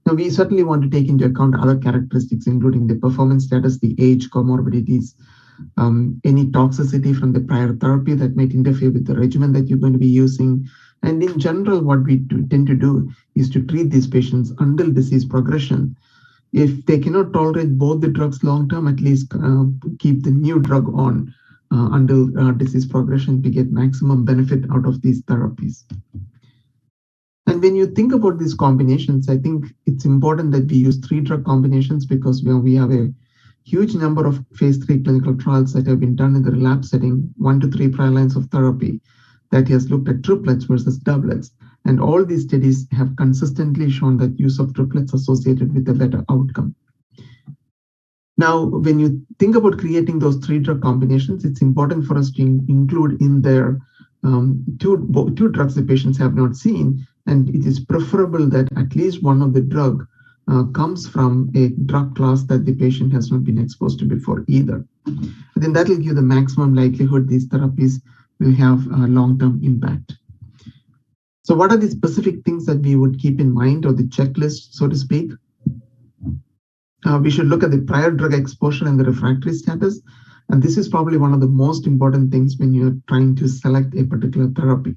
Speaker 5: Now, we certainly want to take into account other characteristics, including the performance status, the age, comorbidities, any toxicity from the prior therapy that might interfere with the regimen that you're going to be using. And in general, what we tend to do is to treat these patients until disease progression. If they cannot tolerate both the drugs long-term, at least keep the new drug on until disease progression to get maximum benefit out of these therapies. And when you think about these combinations, I think it's important that we use 3 drug combinations because we have a huge number of phase 3 clinical trials that have been done in the relapse setting, 1 to 3 prior lines of therapy, that has looked at triplets versus doublets. And all these studies have consistently shown that use of triplets associated with a better outcome. Now, when you think about creating those 3 drug combinations, it's important for us to include in there two drugs the patients have not seen, and it is preferable that at least one of the drug comes from a drug class that the patient has not been exposed to before either. And then that will give the maximum likelihood these therapies will have a long-term impact. So what are the specific things that we would keep in mind, or the checklist, so to speak? We should look at the prior drug exposure and the refractory status. And this is probably one of the most important things when you're trying to select a particular therapy.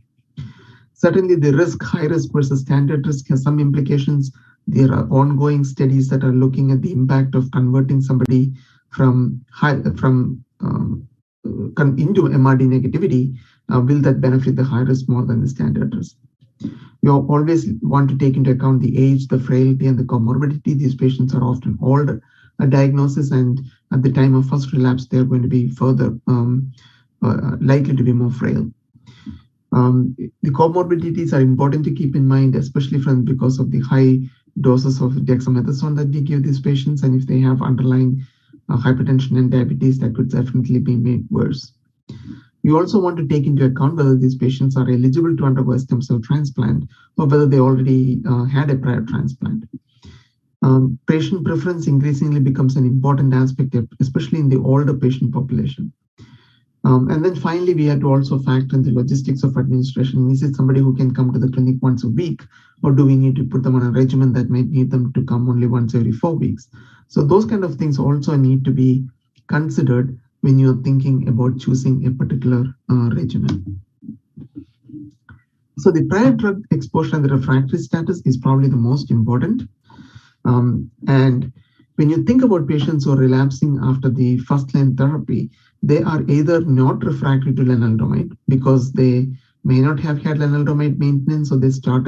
Speaker 5: Certainly the risk, high risk versus standard risk, has some implications. There are ongoing studies that are looking at the impact of converting somebody into MRD negativity. Will that benefit the high risk more than the standard risk? You always want to take into account the age, the frailty, and the comorbidity. These patients are often older, a diagnosis, and at the time of first relapse, they're going to be further likely to be more frail. The comorbidities are important to keep in mind, especially because of the high doses of dexamethasone that we give these patients, and if they have underlying hypertension and diabetes, that could definitely be made worse. You also want to take into account whether these patients are eligible to undergo a stem cell transplant or whether they already had a prior transplant. Patient preference increasingly becomes an important aspect, especially in the older patient population. And then finally, we have to also factor in the logistics of administration. Is it somebody who can come to the clinic once a week, or do we need to put them on a regimen that might need them to come only once every 4 weeks? So those kind of things also need to be considered when you're thinking about choosing a particular regimen. So the prior drug exposure and the refractory status is probably the most important. And when you think about patients who are relapsing after the first-line therapy, they are either not refractory to lenalidomide because they may not have had lenalidomide maintenance, or they stopped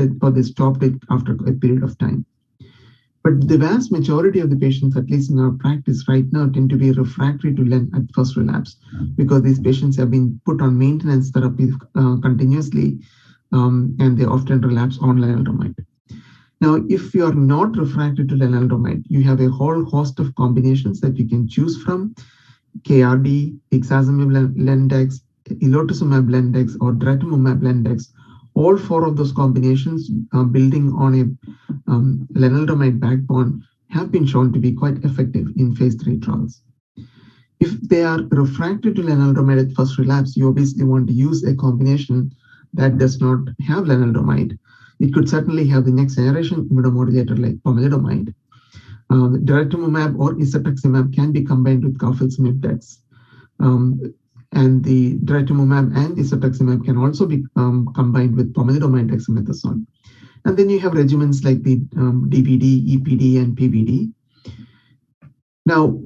Speaker 5: it after a period of time. But the vast majority of the patients, at least in our practice right now, tend to be refractory to len at first relapse because these patients have been put on maintenance therapy continuously, and they often relapse on lenalidomide. Now, if you are not refractory to lenalidomide, you have a whole host of combinations that you can choose from: KRD, ixazomib lendex, elotuzumab lendex, or daratumumab lendex. All 4 of those combinations, building on a lenalidomide backbone, have been shown to be quite effective in phase 3 trials. If they are refractory to lenalidomide at first relapse, you obviously want to use a combination that does not have lenalidomide. It could certainly have the next generation immunomodulator like pomalidomide. Daratumumab or isatuximab can be combined with carfilzomib dex. And the daratumumab and isatuximab can also be combined with pomalidomide dexamethasone. And then you have regimens like the DVD, EPD, and PVD. Now,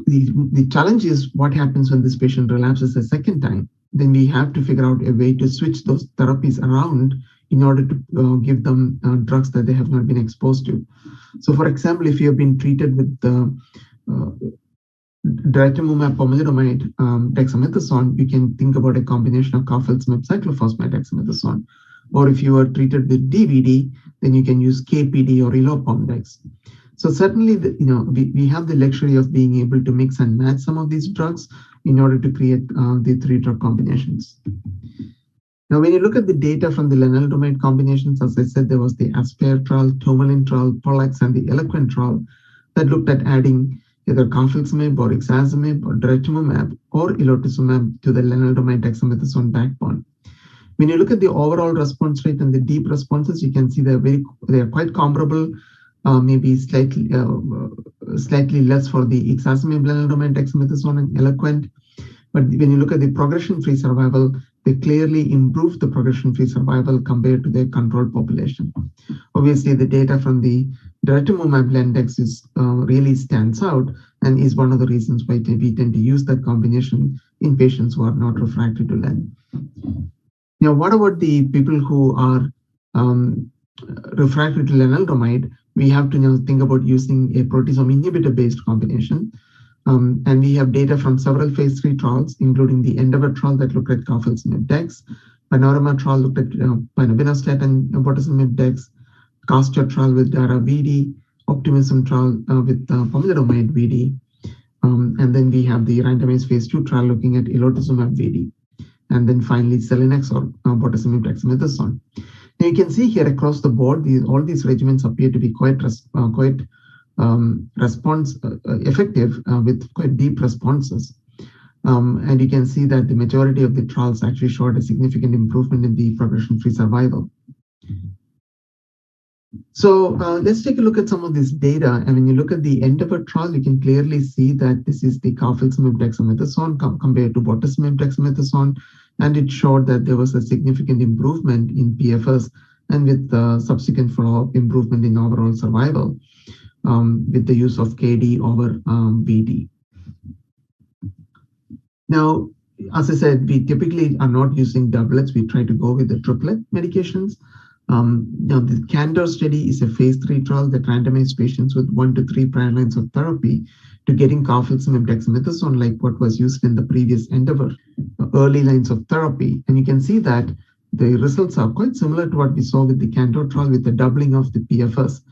Speaker 5: the challenge is what happens when this patient relapses a second time. Then we have to figure out a way to switch those therapies around in order to give them drugs that they have not been exposed to. So, for example, if you have been treated with daratumumab, pomalidomide, dexamethasone, you can think about a combination of carfilzomib, cyclophosphamide, dexamethasone. Or if you are treated with DVD, then you can use KPD or elopomdex. So certainly, we have the luxury of being able to mix and match some of these drugs in order to create the 3 drug combinations. Now, when you look at the data from the lenalidomide combinations, as I said, there was the ASPIRE trial, Tourmaline trial, POLLUX, and the ELOQUENT trial that looked at adding either carfilzomib or ixazomib or daratumumab or elotuzumab to the lenalidomide dexamethasone backbone. When you look at the overall response rate and the deep responses, you can see they are quite comparable, maybe slightly less for the ixazomib, lenalidomide, dexamethasone, and ELOQUENT. But when you look at the progression-free survival, they clearly improved the progression-free survival compared to their control population. Obviously, the data from the daratumumab lendex really stands out and is one of the reasons why we tend to use that combination in patients who are not refractory to len. Now, what about the people who are refractory to lenalidomide, we have to now think about using a proteasome inhibitor-based combination. And we have data from several phase 3 trials, including the Endeavor trial that looked at carfilzomib dex, Panorama trial looked at pinobinostat and bortezomib dex, Castor trial with dara-VD, Optimism trial with pomalidomide VD, and then we have the randomized phase 2 trial looking at elotuzumab VD, and then finally selinexor, bortezomib dexamethasone. Now you can see here across the board, all these regimens appear to be quite effective with quite deep responses. And you can see that the majority of the trials actually showed a significant improvement in the progression-free survival. So let's take a look at some of this data. And when you look at the Endeavor trial, you can clearly see that this is the carfilzomib dexamethasone compared to bortezomib dexamethasone. And it showed that there was a significant improvement in PFS and with subsequent follow-up improvement in overall survival with the use of KD over VD. Now, as I said, we typically are not using doublets. We try to go with the triplet medications. Now, the CANDOR study is a phase 3 trial that randomized patients with 1 to 3 prior lines of therapy to getting carfilzomib dexamethasone, like what was used in the previous Endeavor, early lines of therapy. And you can see that the results are quite similar to what we saw with the CANDOR trial, with the doubling of the PFS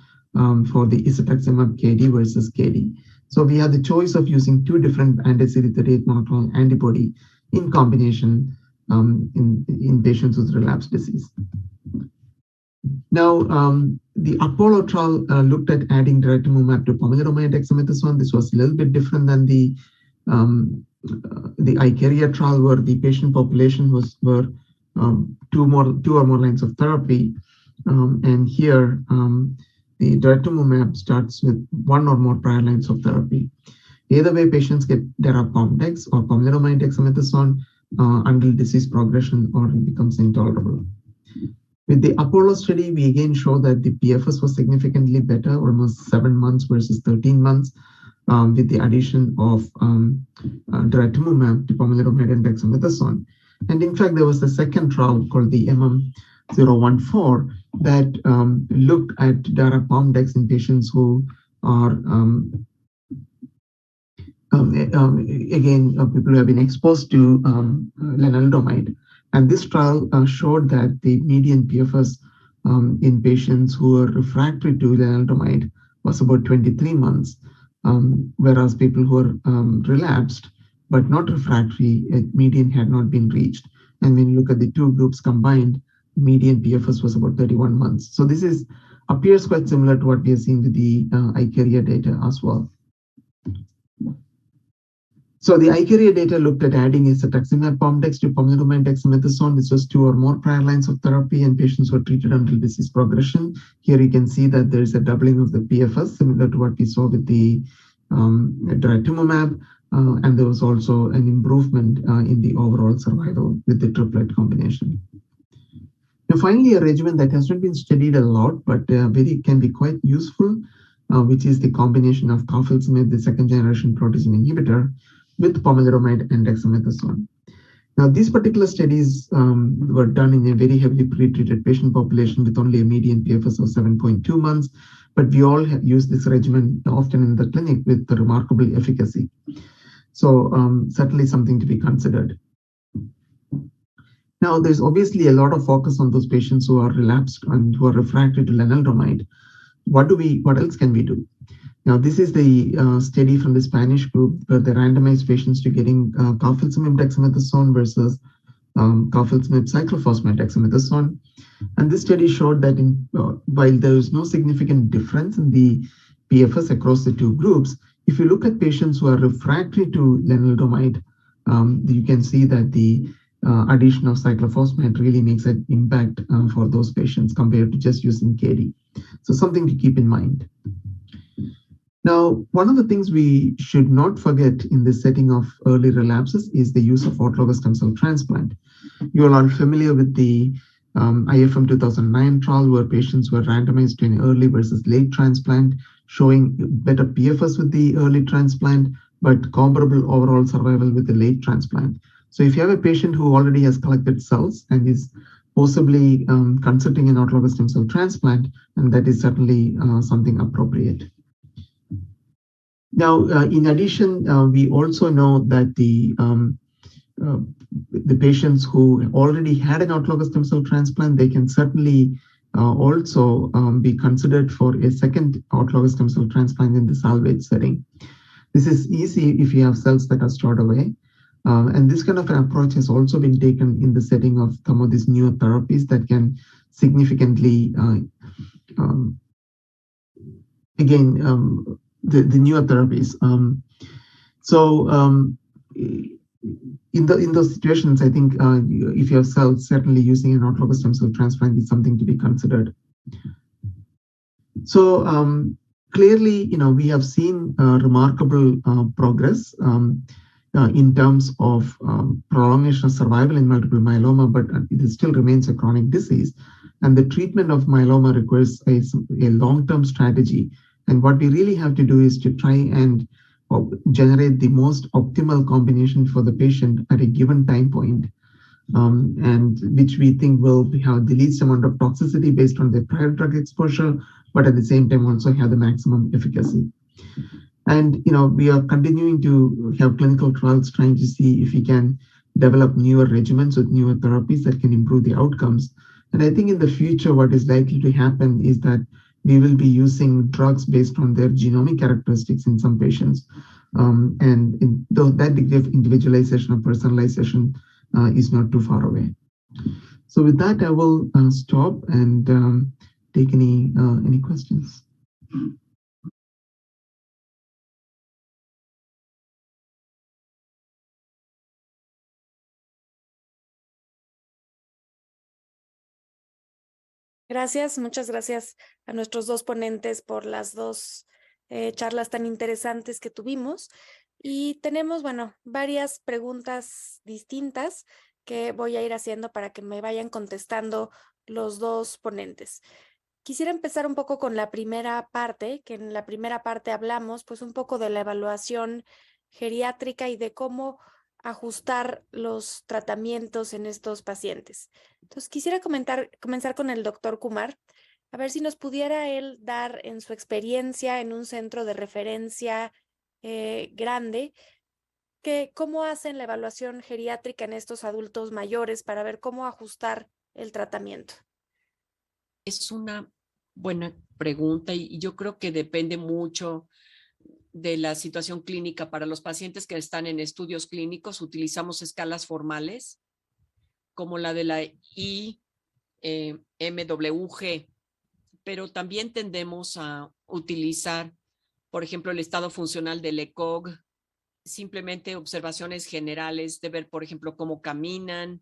Speaker 5: for the isatuximab KD versus KD. So we had the choice of using 2 different anti-CD38 monoclonal antibody in combination in patients with relapsed disease. Now, the Apollo trial looked at adding daratumumab to pomalidomide dexamethasone. This was a little bit different than the ICARIA trial, where the patient population were 2 or more lines of therapy. And here, the daratumumab starts with 1 or more prior lines of therapy. Either way, patients get dara-pom-dex or pomalidomide dexamethasone until disease progression or it becomes intolerable. With the Apollo study, we again show that the PFS was significantly better, almost 7 months versus 13 months, with the addition of daratumumab to pomalidomide and dexamethasone. And in fact, there was a second trial called the MM014 that looked at dara-pom-dex in patients who are people who have been exposed to lenalidomide. And this trial showed that the median PFS in patients who were refractory to lenalidomide was about 23 months, whereas people who were relapsed but not refractory, median had not been reached. And when you look at the 2 groups combined, median PFS was about 31 months. So this appears quite similar to what we have seen with the ICARIA data as well. So the ICARIA data looked at adding isatuximab pom-dex to pomalidomide dexamethasone. This was 2 or more prior lines of therapy, and patients were treated until disease progression. Here you can see that there is a doubling of the PFS, similar to what we saw with the daratumumab, and there was also an improvement in the overall survival with the triplet combination. Now, finally, a regimen that has not been studied a lot, but can be quite useful, which is the combination of carfilzomib, the 2nd generation proteasome inhibitor, with pomalidomide and dexamethasone. Now, these particular studies were done in a very heavily pretreated patient population with only a median PFS of 7.2 months, but we all have used this regimen often in the clinic with the remarkable efficacy. So certainly something to be considered. Now, there's obviously a lot of focus on those patients who are relapsed and who are refractory to lenalidomide. What else can we do? Now, this is the study from the Spanish group where they randomized patients to getting carfilzomib dexamethasone versus carfilzomib cyclophosphamide dexamethasone. And this study showed that while there is no significant difference in the PFS across the 2 groups, if you look at patients who are refractory to lenalidomide, you can see that the addition of cyclophosphamide really makes an impact for those patients compared to just using KD. So something to keep in mind. Now, one of the things we should not forget in the setting of early relapses is the use of autologous stem cell transplant. You all are familiar with the IFM 2009 trial where patients were randomized to an early versus late transplant, showing better PFS with the early transplant, but comparable overall survival with the late transplant. So if you have a patient who already has collected cells and is possibly considering an autologous stem cell transplant, and that is certainly something appropriate. Now, in addition, we also know that the patients who already had an autologous stem cell transplant, they can certainly also be considered for a second autologous stem cell transplant in the salvage setting. This is easy if you have cells that are stored away. And this kind of an approach has also been taken in the setting of some of these newer therapies that can significantly, the newer therapies. In those situations, I think if you have cells, certainly using an autologous stem cell transplant is something to be considered. So clearly, we have seen remarkable progress in terms of prolongation of survival in multiple myeloma, but it still remains a chronic disease. And the treatment of myeloma requires a long-term strategy. And what we really have to do is to try and generate the most optimal combination for the patient at a given time point, and which we think will have the least amount of toxicity based on their prior drug exposure, but at the same time also have the maximum efficacy. And we are continuing to have clinical trials trying to see if we can develop newer regimens with newer therapies that can improve the outcomes. And I think in the future, what is likely to happen is that we will be using drugs based on their genomic characteristics in some patients. That degree of individualization or personalization is not too far away. So with that, I will stop and take any questions.
Speaker 2: Gracias, muchas gracias a nuestros dos ponentes por las dos charlas tan interesantes que tuvimos. Y tenemos, varias preguntas distintas que voy a ir haciendo para que me vayan contestando los dos ponentes. Quisiera empezar un poco con la primera parte, que en la primera parte hablamos pues un poco de la evaluación geriátrica y de cómo ajustar los tratamientos en estos pacientes. Entonces, quisiera comenzar con el doctor Kumar, a ver si nos pudiera él dar en su experiencia en un centro de referencia grande, cómo hacen la evaluación geriátrica en estos adultos mayores para ver cómo ajustar el tratamiento.
Speaker 4: Es una buena pregunta y yo creo que depende mucho de la situación clínica. Para los pacientes que están en estudios clínicos, utilizamos escalas formales como la de la IMWG, pero también tendemos a utilizar, por ejemplo, el estado funcional del ECOG, simplemente observaciones generales de ver, por ejemplo, cómo caminan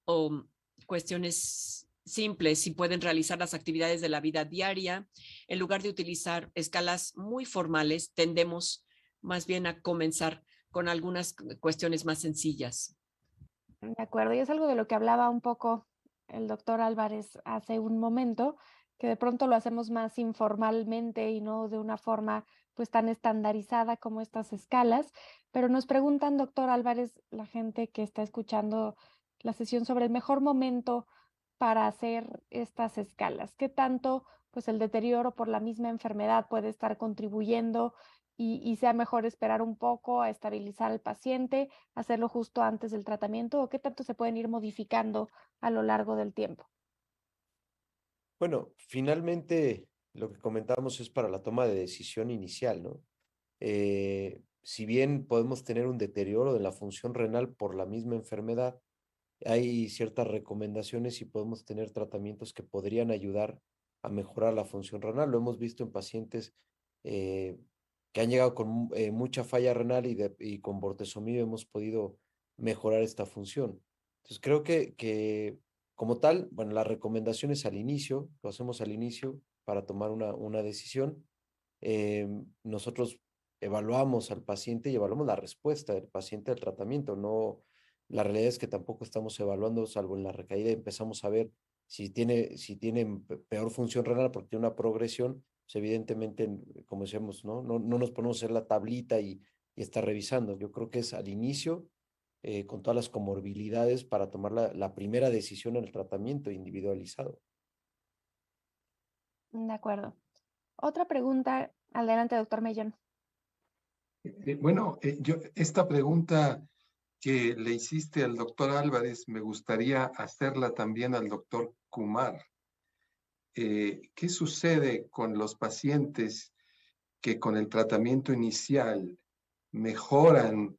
Speaker 4: o cuestiones simples, si pueden realizar las actividades de la vida diaria. En lugar de utilizar escalas muy formales, tendemos más bien a comenzar con algunas cuestiones más sencillas.
Speaker 2: De acuerdo, y es algo de lo que hablaba un poco el doctor Álvarez hace un momento, que de pronto lo hacemos más informalmente y no de una forma pues tan estandarizada como estas escalas, pero nos preguntan, doctor Álvarez, la gente que está escuchando la sesión sobre el mejor momento para hacer estas escalas. ¿Qué tanto pues el deterioro por la misma enfermedad puede estar contribuyendo y sea mejor esperar un poco a estabilizar al paciente, hacerlo justo antes del tratamiento, o qué tanto se pueden ir modificando a lo largo del tiempo?
Speaker 3: Bueno, finalmente lo que comentamos es para la toma de decisión inicial, ¿no? Si bien podemos tener un deterioro de la función renal por la misma enfermedad, hay ciertas recomendaciones y podemos tener tratamientos que podrían ayudar a mejorar la función renal. Lo hemos visto en pacientes que han llegado con mucha falla renal y con bortezomib hemos podido mejorar esta función. Entonces creo que como tal, bueno, las recomendaciones al inicio, lo hacemos al inicio para tomar una decisión. Nosotros evaluamos al paciente y evaluamos la respuesta del paciente al tratamiento. No, la realidad es que tampoco estamos evaluando, salvo en la recaída, empezamos a ver si tiene peor función renal porque tiene una progresión. Pues evidentemente, como decíamos, no nos ponemos a hacer la tablita y estar revisando. Yo creo que es al inicio con todas las comorbilidades para tomar la primera decisión en el tratamiento individualizado.
Speaker 2: De acuerdo. Otra pregunta. Adelante, doctor Mellón.
Speaker 1: Bueno, esta pregunta que le hiciste al doctor Álvarez, me gustaría hacerla también al doctor Kumar. ¿Qué sucede con los pacientes que con el tratamiento inicial mejoran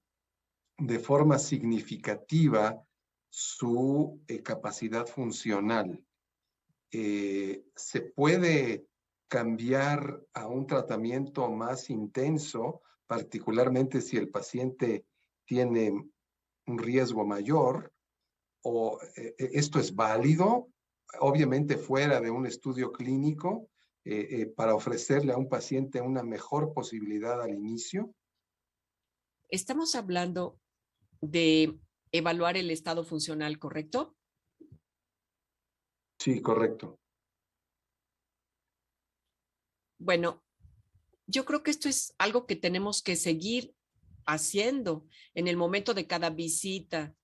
Speaker 1: de forma significativa su capacidad funcional? ¿Se puede cambiar a un tratamiento más intenso, particularmente si el paciente tiene un riesgo mayor? ¿O esto es válido, obviamente fuera de un estudio clínico, para ofrecerle a un paciente una mejor posibilidad al inicio?
Speaker 4: Estamos hablando de evaluar el estado funcional, ¿correcto?
Speaker 1: Sí, correcto.
Speaker 4: Bueno, yo creo que esto es algo que tenemos que seguir haciendo en el momento de cada visita.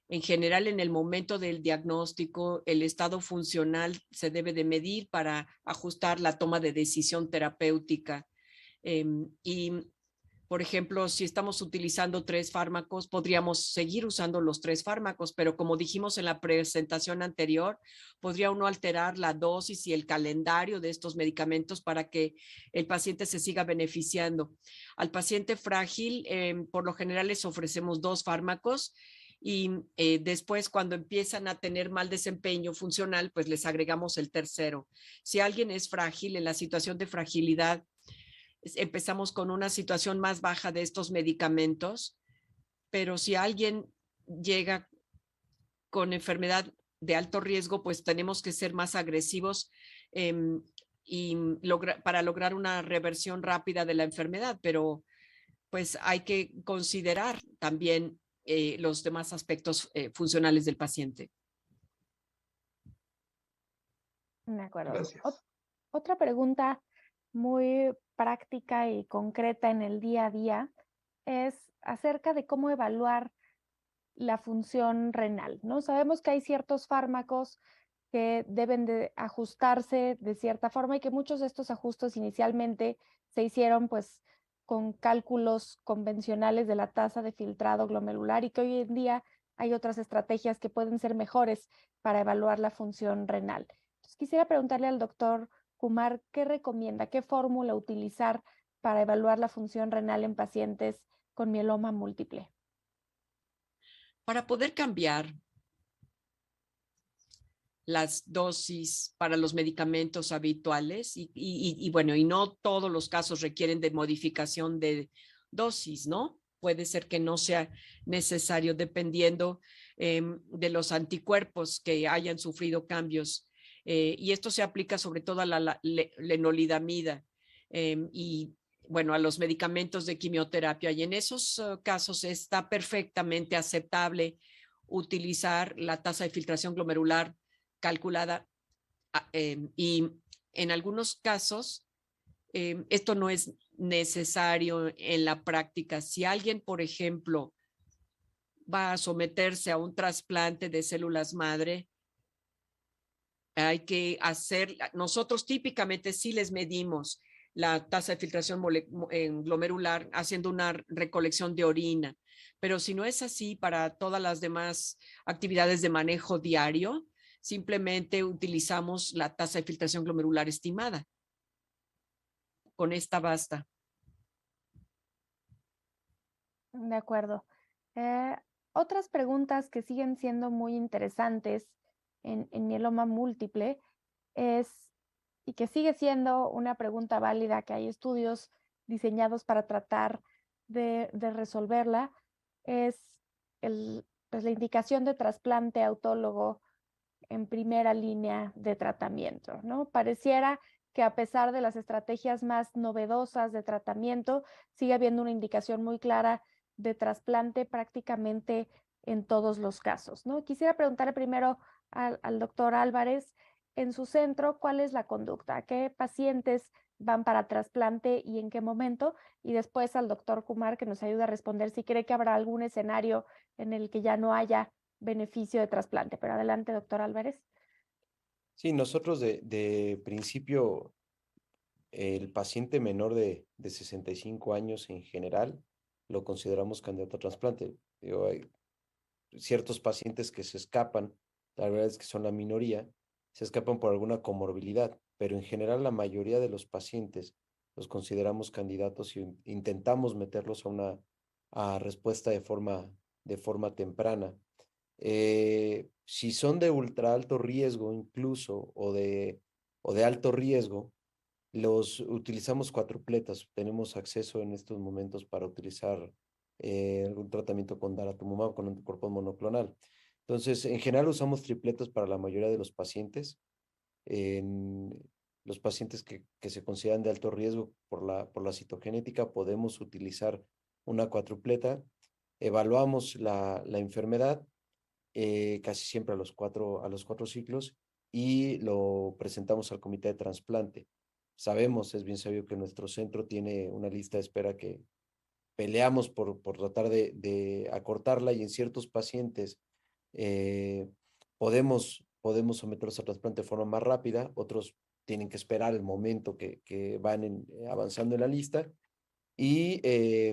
Speaker 4: En general, en el momento del diagnóstico, el estado funcional se debe de medir para ajustar la toma de decisión terapéutica. Y, por ejemplo, si estamos utilizando 3 fármacos, podríamos seguir usando los 3 fármacos, pero como dijimos en la presentación anterior, podría uno alterar la dosis y el calendario de estos medicamentos para que el paciente se siga beneficiando. Al paciente frágil, por lo general les ofrecemos 2 fármacos y después cuando empiezan a tener mal desempeño funcional, pues les agregamos el tercero. Si alguien es frágil, en la situación de fragilidad, empezamos con una situación más baja de estos medicamentos, pero si alguien llega con enfermedad de alto riesgo, pues tenemos que ser más agresivos y para lograr una reversión rápida de la enfermedad, pero pues hay que considerar también los demás aspectos funcionales del paciente.
Speaker 2: De acuerdo.
Speaker 1: Gracias.
Speaker 2: Otra pregunta muy práctica y concreta en el día a día es acerca de cómo evaluar la función renal, ¿no? Sabemos que hay ciertos fármacos que deben de ajustarse de cierta forma y que muchos de estos ajustes inicialmente se hicieron pues con cálculos convencionales de la tasa de filtrado glomerular y que hoy en día hay otras estrategias que pueden ser mejores para evaluar la función renal. Entonces, quisiera preguntarle al doctor Kumar qué recomienda, qué fórmula utilizar para evaluar la función renal en pacientes con mieloma múltiple.
Speaker 4: Para poder cambiar las dosis para los medicamentos habituales y bueno, y no todos los casos requieren de modificación de dosis, ¿no? Puede ser que no sea necesario dependiendo de los anticuerpos que hayan sufrido cambios. Y esto se aplica sobre todo a la lenalidomida y bueno, a los medicamentos de quimioterapia. Y en esos casos está perfectamente aceptable utilizar la tasa de filtración glomerular calculada y en algunos casos esto no es necesario en la práctica. Si alguien, por ejemplo, va a someterse a un trasplante de células madre, hay que hacer, nosotros típicamente sí les medimos la tasa de filtración glomerular haciendo una recolección de orina, pero si no es así para todas las demás actividades de manejo diario, simplemente utilizamos la tasa de filtración glomerular estimada. Con esta basta.
Speaker 2: De acuerdo. Otras preguntas que siguen siendo muy interesantes en mieloma múltiple es, y que sigue siendo una pregunta válida, que hay estudios diseñados para tratar de resolverla, es pues la indicación de trasplante autólogo en primera línea de tratamiento, ¿no? Pareciera que a pesar de las estrategias más novedosas de tratamiento, sigue habiendo una indicación muy clara de trasplante prácticamente en todos los casos, ¿no? Quisiera preguntarle primero al doctor Álvarez en su centro, ¿cuál es la conducta? ¿Qué pacientes van para trasplante y en qué momento? Y después al doctor Kumar que nos ayude a responder si cree que habrá algún escenario en el que ya no haya beneficio de trasplante. Pero adelante, doctor Álvarez.
Speaker 3: Sí, nosotros de principio, el paciente menor de 65 años en general lo consideramos candidato a trasplante. Digo, hay ciertos pacientes que se escapan, la verdad es que son la minoría, se escapan por alguna comorbilidad, pero en general la mayoría de los pacientes los consideramos candidatos y intentamos meterlos a respuesta de forma temprana. Si son de ultra alto riesgo incluso o de alto riesgo, los utilizamos cuatrupletas. Tenemos acceso en estos momentos para utilizar algún tratamiento con daratumumab, con anticuerpos monoclonal. Entonces, en general usamos tripletas para la mayoría de los pacientes. En los pacientes que se consideran de alto riesgo por la citogenética, podemos utilizar una cuatrupleta. Evaluamos la enfermedad casi siempre a los cuatro ciclos y lo presentamos al comité de trasplante. Sabemos, es bien sabido que nuestro centro tiene una lista de espera que peleamos por tratar de acortarla y en ciertos pacientes podemos someterlos a trasplante de forma más rápida, otros tienen que esperar el momento que van avanzando en la lista y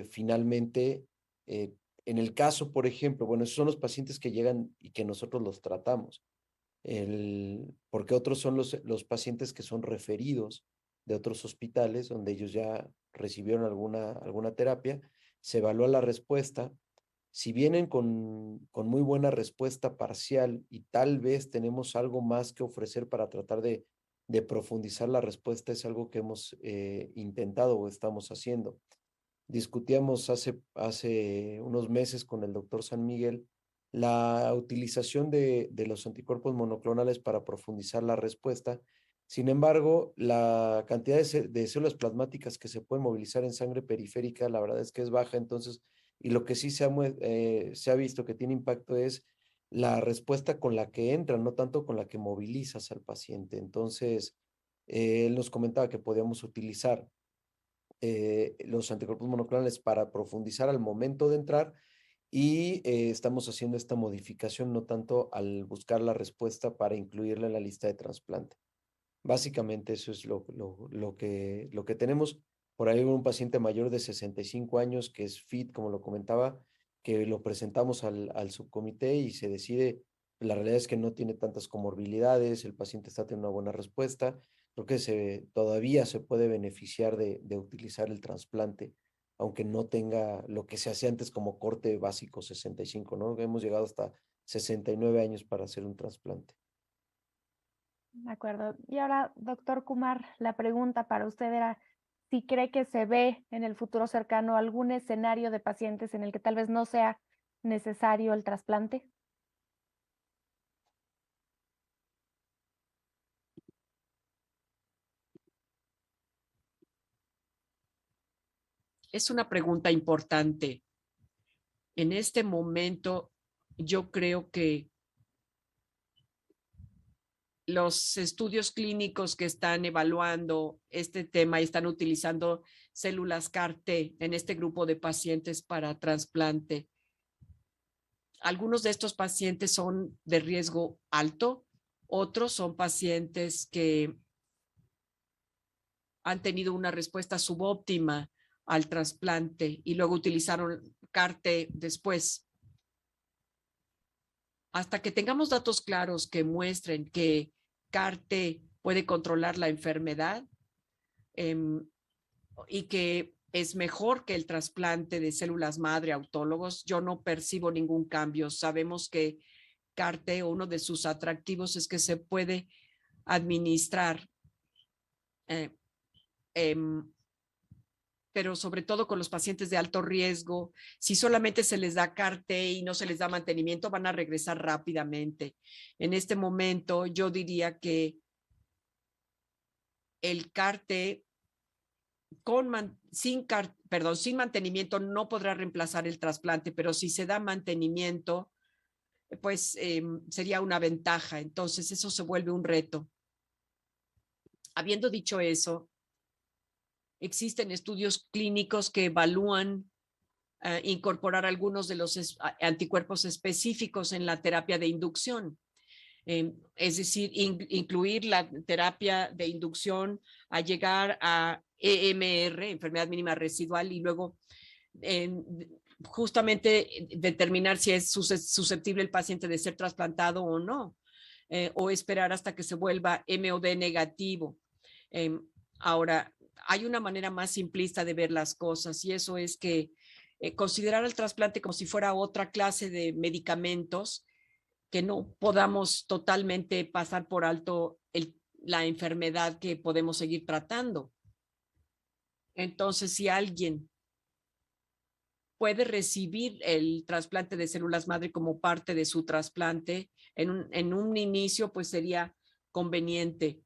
Speaker 3: finalmente, en el caso, por ejemplo, bueno, esos son los pacientes que llegan y que nosotros los tratamos, porque otros son los pacientes que son referidos de otros hospitales donde ellos ya recibieron alguna terapia, se evalúa la respuesta. Si vienen con muy buena respuesta parcial y tal vez tenemos algo más que ofrecer para tratar de profundizar la respuesta, es algo que hemos intentado o estamos haciendo. Discutíamos hace unos meses con el doctor San Miguel la utilización de los anticuerpos monoclonales para profundizar la respuesta. Sin embargo, la cantidad de células plasmáticas que se pueden movilizar en sangre periférica, la verdad es que es baja. Entonces, y lo que sí se ha visto que tiene impacto es la respuesta con la que entran, no tanto con la que movilizas al paciente. Entonces, él nos comentaba que podíamos utilizar los anticuerpos monoclonales para profundizar al momento de entrar y estamos haciendo esta modificación no tanto al buscar la respuesta para incluirla en la lista de trasplante. Básicamente eso es lo que tenemos. Por ahí un paciente mayor de 65 años que es fit, como lo comentaba, que lo presentamos al subcomité y se decide. La realidad es que no tiene tantas comorbilidades, el paciente está teniendo una buena respuesta. Creo que todavía se puede beneficiar de utilizar el trasplante, aunque no tenga lo que se hacía antes como corte básico 65, ¿no? Hemos llegado hasta 69 años para hacer un trasplante.
Speaker 2: De acuerdo. Y ahora, doctor Kumar, la pregunta para usted era si cree que se ve en el futuro cercano algún escenario de pacientes en el que tal vez no sea necesario el trasplante.
Speaker 4: Es una pregunta importante. En este momento, yo creo que los estudios clínicos que están evaluando este tema y están utilizando células CAR-T en este grupo de pacientes para trasplante. Algunos de estos pacientes son de riesgo alto, otros son pacientes que han tenido una respuesta subóptima al trasplante y luego utilizaron CAR-T después. Hasta que tengamos datos claros que muestren que CAR-T puede controlar la enfermedad y que es mejor que el trasplante de células madre autólogos, yo no percibo ningún cambio. Sabemos que CAR-T, uno de sus atractivos es que se puede administrar, pero sobre todo con los pacientes de alto riesgo, si solamente se les da CAR-T y no se les da mantenimiento, van a regresar rápidamente. En este momento, yo diría que el CAR-T sin mantenimiento no podrá reemplazar el trasplante, pero si se da mantenimiento, pues sería una ventaja. Entonces, eso se vuelve un reto. Habiendo dicho eso, existen estudios clínicos que evalúan incorporar algunos de los anticuerpos específicos en la terapia de inducción. Es decir, incluir la terapia de inducción a llegar a EMR, enfermedad mínima residual, y luego justamente determinar si es susceptible el paciente de ser trasplantado o no, o esperar hasta que se vuelva MOD negativo. Ahora, hay una manera más simplista de ver las cosas, y eso es que considerar el trasplante como si fuera otra clase de medicamentos, que no podamos totalmente pasar por alto la enfermedad que podemos seguir tratando. Entonces, si alguien puede recibir el trasplante de células madre como parte de su trasplante, en un inicio, pues sería conveniente.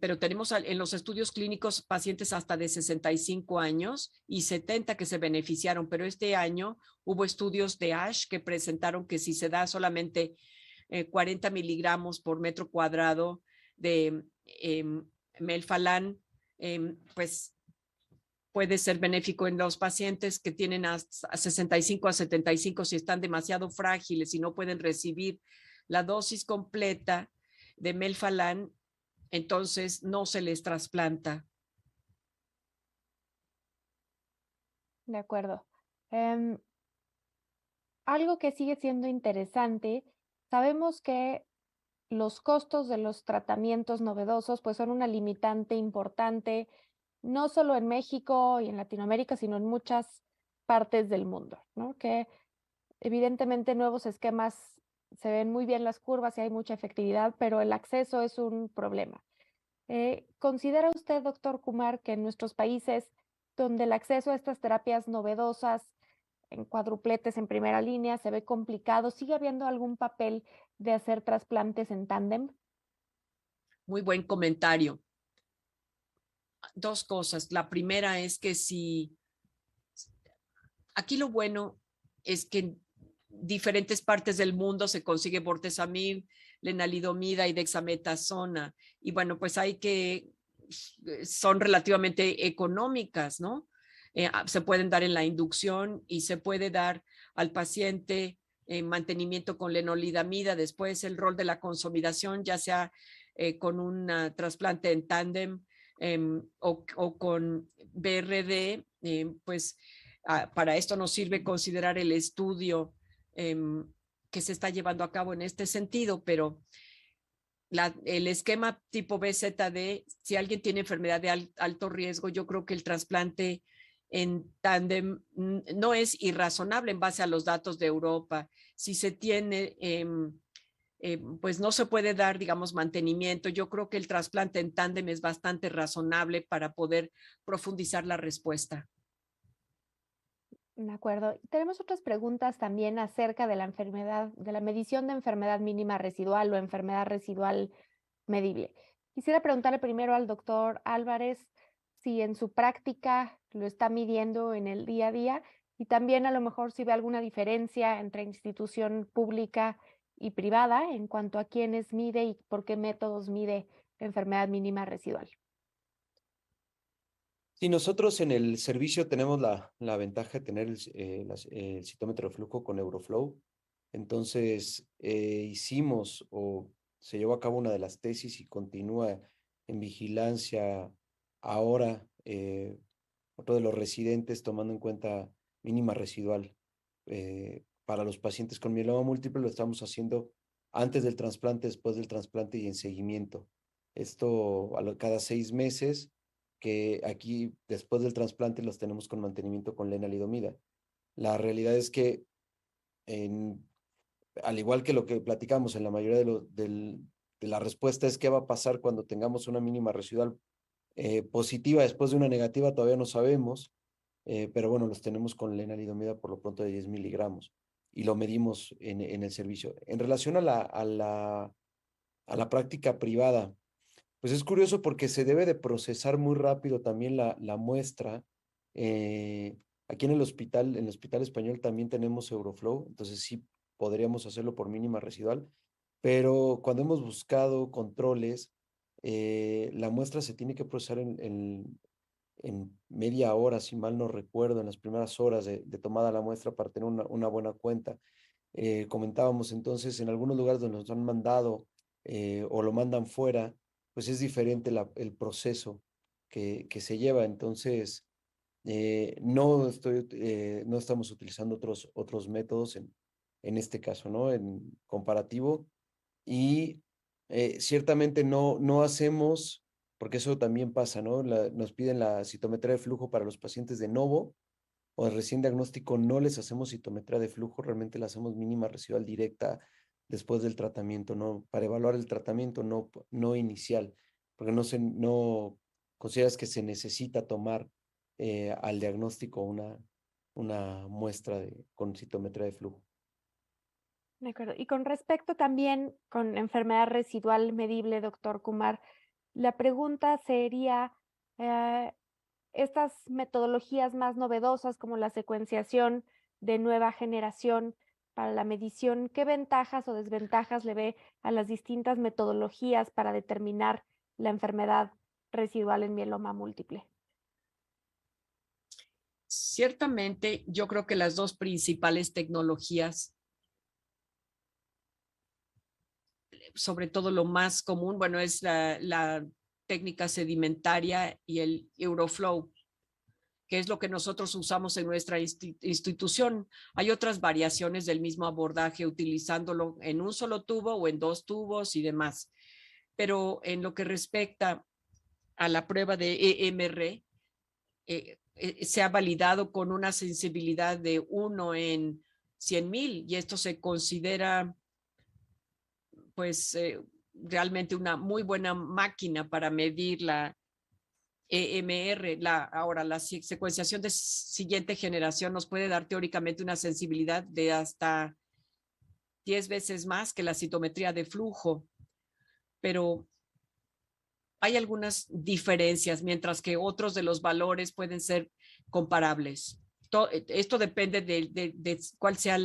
Speaker 4: Pero tenemos en los estudios clínicos pacientes hasta de 65 años y 70 que se beneficiaron, pero este año hubo estudios de ASH que presentaron que si se da solamente 40 miligramos por metro cuadrado de melphalan, pues puede ser benéfico en los pacientes que tienen a 65 a 75 si están demasiado frágiles y no pueden recibir la dosis completa de melphalan, entonces no se les trasplanta.
Speaker 2: De acuerdo. Algo que sigue siendo interesante, sabemos que los costos de los tratamientos novedosos pues son una limitante importante, no solo en México y en Latinoamérica, sino en muchas partes del mundo, ¿no? Que evidentemente nuevos esquemas se ven muy bien las curvas y hay mucha efectividad, pero el acceso es un problema. ¿Considera usted, doctor Kumar, que en nuestros países donde el acceso a estas terapias novedosas en cuadrupletes en primera línea se ve complicado, sigue habiendo algún papel de hacer trasplantes en tándem?
Speaker 4: Muy buen comentario. Dos cosas. La primera es que si aquí lo bueno es que en diferentes partes del mundo se consigue bortezomib, lenalidomida y dexametasona. Y bueno, pues hay que, son relativamente económicas, ¿no? Se pueden dar en la inducción y se puede dar al paciente mantenimiento con lenalidomida, después el rol de la consolidación, ya sea con un trasplante en tándem o con BRD, pues para esto nos sirve considerar el estudio que se está llevando a cabo en este sentido, pero el esquema tipo BZD, si alguien tiene enfermedad de alto riesgo, yo creo que el trasplante en tándem no es irrazonable en base a los datos de Europa. Si se tiene, pues no se puede dar, digamos, mantenimiento. Yo creo que el trasplante en tándem es bastante razonable para poder profundizar la respuesta.
Speaker 2: De acuerdo. Tenemos otras preguntas también acerca de la enfermedad, de la medición de enfermedad mínima residual o enfermedad residual medible. Quisiera preguntarle primero al doctor Álvarez si en su práctica lo está midiendo en el día a día y también a lo mejor si ve alguna diferencia entre institución pública y privada en cuanto a quiénes mide y por qué métodos mide enfermedad mínima residual.
Speaker 3: Sí, nosotros en el servicio tenemos la ventaja de tener el citómetro de flujo con Euroflow. Entonces, hicimos o se llevó a cabo una de las tesis y continúa en vigilancia ahora otro de los residentes tomando en cuenta mínima residual. Para los pacientes con mieloma múltiple lo estamos haciendo antes del trasplante, después del trasplante y en seguimiento. Esto cada 6 meses, que aquí después del trasplante los tenemos con mantenimiento con lenalidomida. La realidad es que al igual que lo que platicamos en la mayoría de la respuesta es qué va a pasar cuando tengamos una mínima residual positiva después de una negativa, todavía no sabemos, pero bueno, los tenemos con lenalidomida por lo pronto de 10 miligramos y lo medimos en el servicio. En relación a la práctica privada, pues es curioso porque se debe de procesar muy rápido también la muestra. Aquí en el Hospital Español también tenemos Euroflow, entonces sí podríamos hacerlo por mínima residual, pero cuando hemos buscado controles, La muestra se tiene que procesar en media hora, si mal no recuerdo, en las primeras horas de tomada la muestra para tener una buena cuenta. Comentábamos entonces, en algunos lugares donde nos han mandado o lo mandan fuera, pues es diferente el proceso que se lleva. Entonces, no estamos utilizando otros métodos en este caso, ¿no? En comparativo. Y ciertamente no hacemos, porque eso también pasa, ¿no? Nos piden la citometría de flujo para los pacientes de novo o de recién diagnóstico, no les hacemos citometría de flujo, realmente la hacemos mínima residual directa después del tratamiento, ¿no? Para evaluar el tratamiento, no inicial, porque no consideras que se necesita tomar al diagnóstico una muestra con citometría de flujo.
Speaker 2: De acuerdo. Y con respecto también con enfermedad residual medible, doctor Kumar, la pregunta sería, estas metodologías más novedosas como la secuenciación de nueva generación para la medición, ¿qué ventajas o desventajas le ve a las distintas metodologías para determinar la enfermedad residual en mieloma múltiple?
Speaker 4: Ciertamente, yo creo que las dos principales tecnologías, sobre todo lo más común, bueno, es la técnica sedimentaria y el Euroflow, que es lo que nosotros usamos en nuestra institución. Hay otras variaciones del mismo abordaje utilizándolo en un solo tubo o en dos tubos y demás. Pero en lo que respecta a la prueba de EMR, se ha validado con una sensibilidad de 1 en 100,000 y esto se considera pues realmente una muy buena máquina para medir la EMR. Ahora, la secuenciación de siguiente generación nos puede dar teóricamente una sensibilidad de hasta 10 veces más que la citometría de flujo, pero hay algunas diferencias, mientras que otros de los valores pueden ser comparables. Esto depende de cuál sea,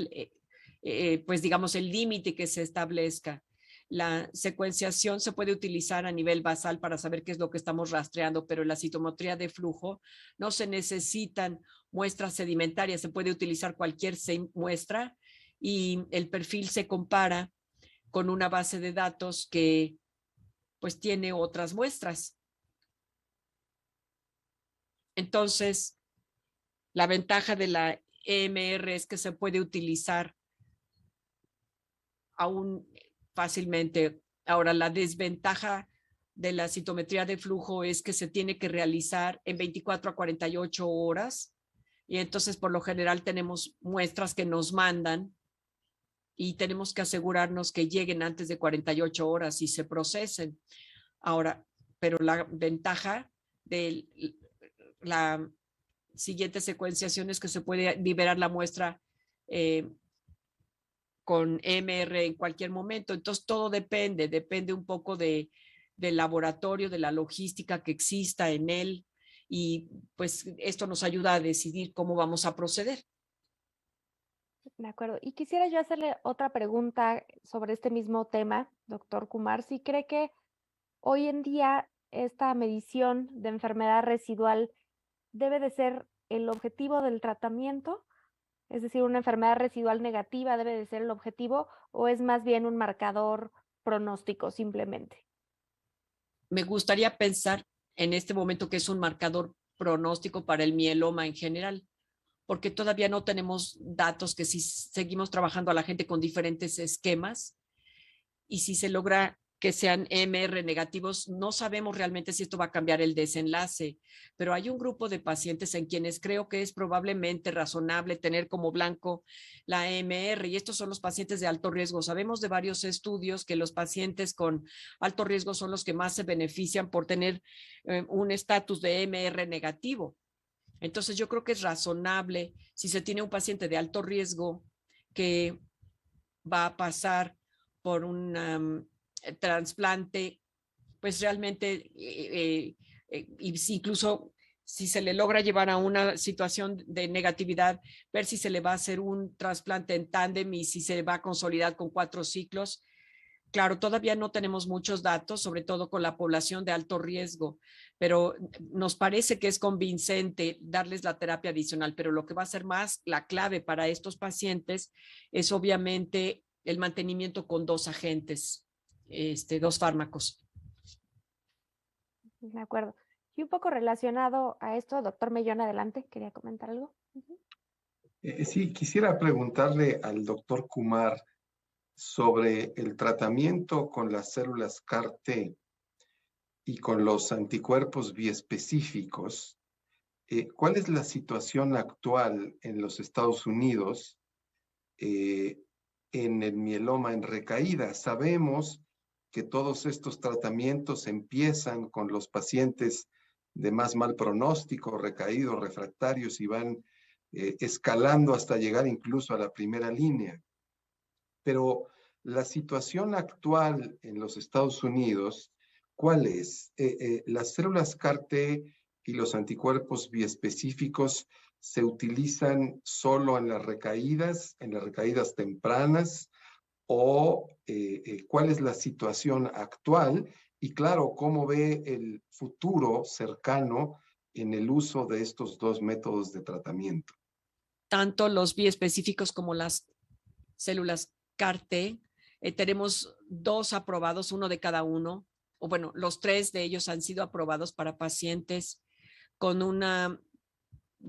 Speaker 4: pues digamos, el límite que se establezca. La secuenciación se puede utilizar a nivel basal para saber qué es lo que estamos rastreando, pero en la citometría de flujo no se necesitan muestras sedimentarias, se puede utilizar cualquier muestra y el perfil se compara con una base de datos que pues tiene otras muestras. Entonces, la ventaja de la EMR es que se puede utilizar aún fácilmente. Ahora, la desventaja de la citometría de flujo es que se tiene que realizar en 24 a 48 horas y entonces por lo general tenemos muestras que nos mandan y tenemos que asegurarnos que lleguen antes de 48 horas y se procesen. Ahora, pero la ventaja de la siguiente secuenciación es que se puede liberar la muestra con EMR en cualquier momento. Entonces, todo depende un poco del laboratorio, de la logística que exista en él y pues esto nos ayuda a decidir cómo vamos a proceder.
Speaker 2: De acuerdo. Y quisiera yo hacerle otra pregunta sobre este mismo tema, doctor Kumar. ¿Sí cree que hoy en día esta medición de enfermedad residual debe de ser el objetivo del tratamiento? Es decir, ¿una enfermedad residual negativa debe de ser el objetivo o es más bien un marcador pronóstico simplemente?
Speaker 4: Me gustaría pensar en este momento que es un marcador pronóstico para el mieloma en general, porque todavía no tenemos datos que si seguimos trabajando a la gente con diferentes esquemas y si se logra que sean EMR negativos, no sabemos realmente si esto va a cambiar el desenlace, pero hay un grupo de pacientes en quienes creo que es probablemente razonable tener como blanco la EMR y estos son los pacientes de alto riesgo. Sabemos de varios estudios que los pacientes con alto riesgo son los que más se benefician por tener un estatus de EMR negativo. Entonces yo creo que es razonable si se tiene un paciente de alto riesgo que va a pasar por un trasplante, pues realmente, incluso si se le logra llevar a una situación de negatividad, ver si se le va a hacer un trasplante en tándem y si se va a consolidar con 4 ciclos. claro, todavía no tenemos muchos datos, sobre todo con la población de alto riesgo, pero nos parece que es convincente darles la terapia adicional, pero lo que va a ser más la clave para estos pacientes es obviamente el mantenimiento con dos agentes, dos fármacos.
Speaker 2: De acuerdo. Y un poco relacionado a esto, doctor Mellón, adelante, ¿quería comentar algo?
Speaker 1: Sí, quisiera preguntarle al doctor Kumar sobre el tratamiento con las células CAR-T y con los anticuerpos biespecíficos. ¿Cuál es la situación actual en los Estados Unidos en el mieloma en recaída? Sabemos que todos estos tratamientos empiezan con los pacientes de más mal pronóstico, recaídos, refractarios, y van escalando hasta llegar incluso a la primera línea. Pero la situación actual en los Estados Unidos, ¿cuál es? Las células CAR-T y los anticuerpos biespecíficos se utilizan solo en las recaídas tempranas, o cuál es la situación actual, y claro, cómo ve el futuro cercano en el uso de estos dos métodos de tratamiento.
Speaker 4: Tanto los biespecíficos como las células CAR-T, tenemos 2 aprobados, uno de cada uno, o bueno, los 3 de ellos han sido aprobados para pacientes con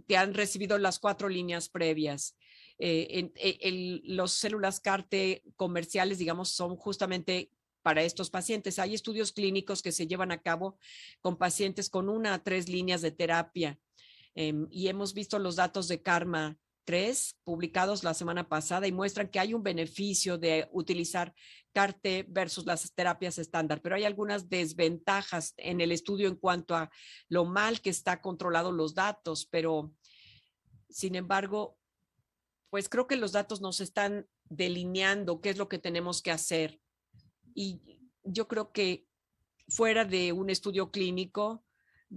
Speaker 4: que han recibido las 4 líneas previas. Los células CAR-T comerciales, digamos, son justamente para estos pacientes. Hay estudios clínicos que se llevan a cabo con pacientes con 1 a 3 líneas de terapia, y hemos visto los datos de KarMMa 3 publicados la semana pasada y muestran que hay un beneficio de utilizar CAR-T versus las terapias estándar, pero hay algunas desventajas en el estudio en cuanto a lo mal que está controlado los datos, pero sin embargo, pues creo que los datos nos están delineando qué es lo que tenemos que hacer. Y yo creo que fuera de un estudio clínico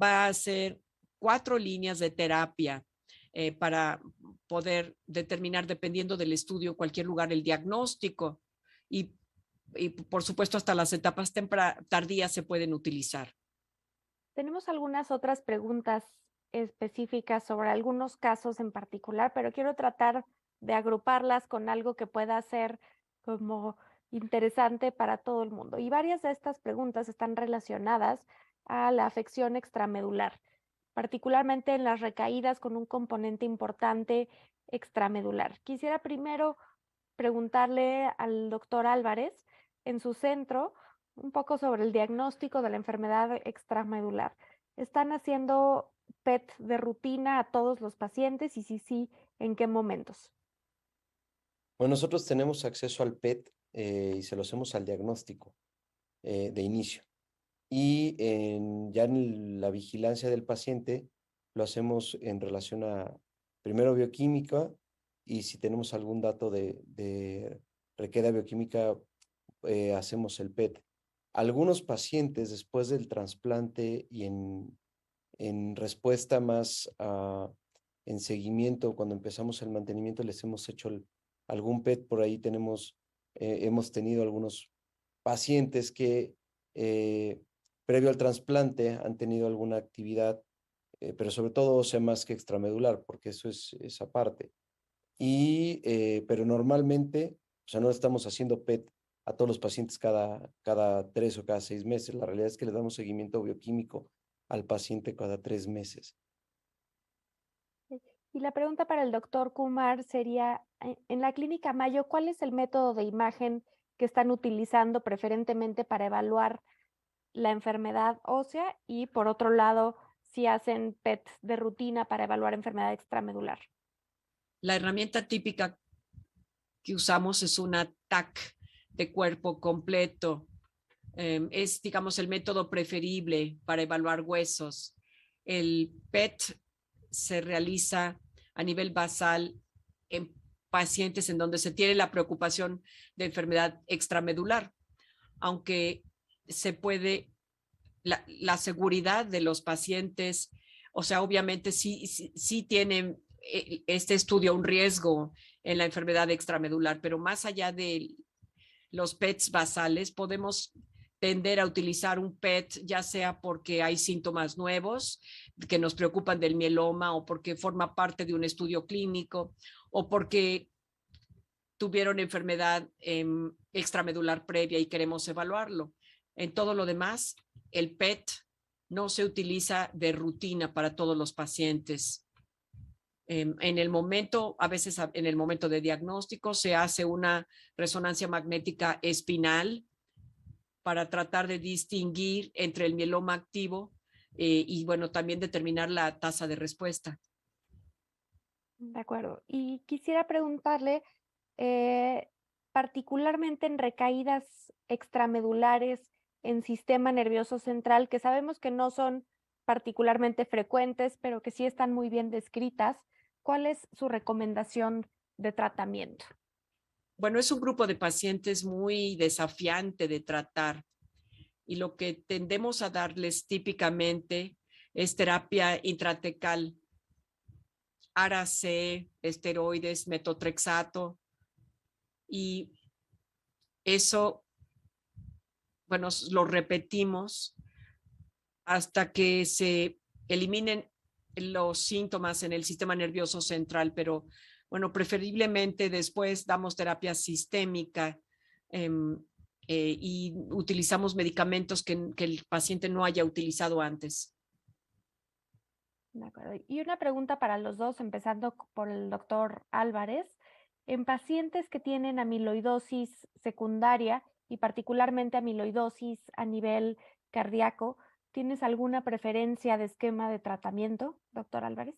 Speaker 4: va a ser 4 líneas de terapia para poder determinar, dependiendo del estudio, cualquier lugar, el diagnóstico. Y por supuesto, hasta las etapas tardías se pueden utilizar.
Speaker 2: Tenemos algunas otras preguntas específicas sobre algunos casos en particular, pero quiero tratar de agruparlas con algo que pueda ser como interesante para todo el mundo. Y varias de estas preguntas están relacionadas a la afección extramedular, particularmente en las recaídas con un componente importante extramedular. Quisiera primero preguntarle al doctor Álvarez, en su centro, un poco sobre el diagnóstico de la enfermedad extramedular. ¿Están haciendo PET de rutina a todos los pacientes? Y si sí, ¿en qué momentos?
Speaker 3: Bueno, nosotros tenemos acceso al PET y se lo hacemos al diagnóstico de inicio. Y ya en la vigilancia del paciente lo hacemos en relación a, primero, bioquímica, y si tenemos algún dato de requeda bioquímica, hacemos el PET. Algunos pacientes, después del trasplante y en respuesta más en seguimiento, cuando empezamos el mantenimiento, les hemos hecho algún PET. Por ahí hemos tenido algunos pacientes que previo al trasplante han tenido alguna actividad, pero sobre todo ósea más que extramedular, porque eso es esa parte. Pero normalmente, o sea, no estamos haciendo PET a todos los pacientes cada 3 o cada 6 meses. La realidad es que le damos seguimiento bioquímico al paciente cada 3 meses.
Speaker 2: Y la pregunta para el doctor Kumar sería, en la clínica Mayo, ¿cuál es el método de imagen que están utilizando preferentemente para evaluar la enfermedad ósea? Y por otro lado, si hacen PET de rutina para evaluar enfermedad extramedular.
Speaker 4: La herramienta típica que usamos es una TAC de cuerpo completo. Es, digamos, el método preferible para evaluar huesos. El PET se realiza a nivel basal en pacientes en donde se tiene la preocupación de enfermedad extramedular, aunque se puede, la seguridad de los pacientes, o sea, obviamente sí tienen este estudio un riesgo en la enfermedad extramedular, pero más allá de los PETs basales. Podemos tender a utilizar un PET, ya sea porque hay síntomas nuevos que nos preocupan del mieloma o porque forma parte de un estudio clínico o porque tuvieron enfermedad extramedular previa y queremos evaluarlo. En todo lo demás, el PET no se utiliza de rutina para todos los pacientes. En el momento, a veces en el momento de diagnóstico, se hace una resonancia magnética espinal para tratar de distinguir entre el mieloma activo y, bueno, también determinar la tasa de respuesta.
Speaker 2: De acuerdo. Y quisiera preguntarle, particularmente en recaídas extramedulares en sistema nervioso central, que sabemos que no son particularmente frecuentes, pero que sí están muy bien descritas, ¿cuál es su recomendación de tratamiento?
Speaker 4: Bueno, es un grupo de pacientes muy desafiante de tratar y lo que tendemos a darles típicamente es terapia intratecal, ARA-C, esteroides, metotrexato, y eso, bueno, lo repetimos hasta que se eliminen los síntomas en el sistema nervioso central, pero bueno, preferiblemente después damos terapia sistémica y utilizamos medicamentos que el paciente no haya utilizado antes.
Speaker 2: De acuerdo. Y una pregunta para los dos, empezando por el doctor Álvarez. En pacientes que tienen amiloidosis secundaria y particularmente amiloidosis a nivel cardíaco, ¿tienes alguna preferencia de esquema de tratamiento, doctor Álvarez?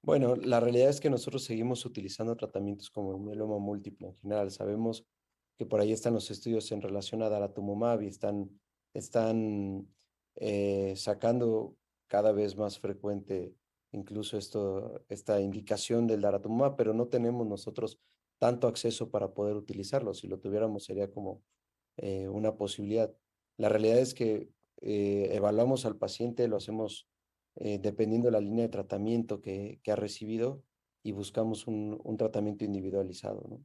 Speaker 3: Bueno, la realidad es que nosotros seguimos utilizando tratamientos como el mieloma múltiple en general. Sabemos que por ahí están los estudios en relación a daratumumab y están sacando cada vez más frecuente incluso esta indicación del daratumumab, pero no tenemos nosotros tanto acceso para poder utilizarlo. Si lo tuviéramos sería como una posibilidad. La realidad es que evaluamos al paciente, lo hacemos dependiendo de la línea de tratamiento que ha recibido y buscamos un tratamiento individualizado, ¿no?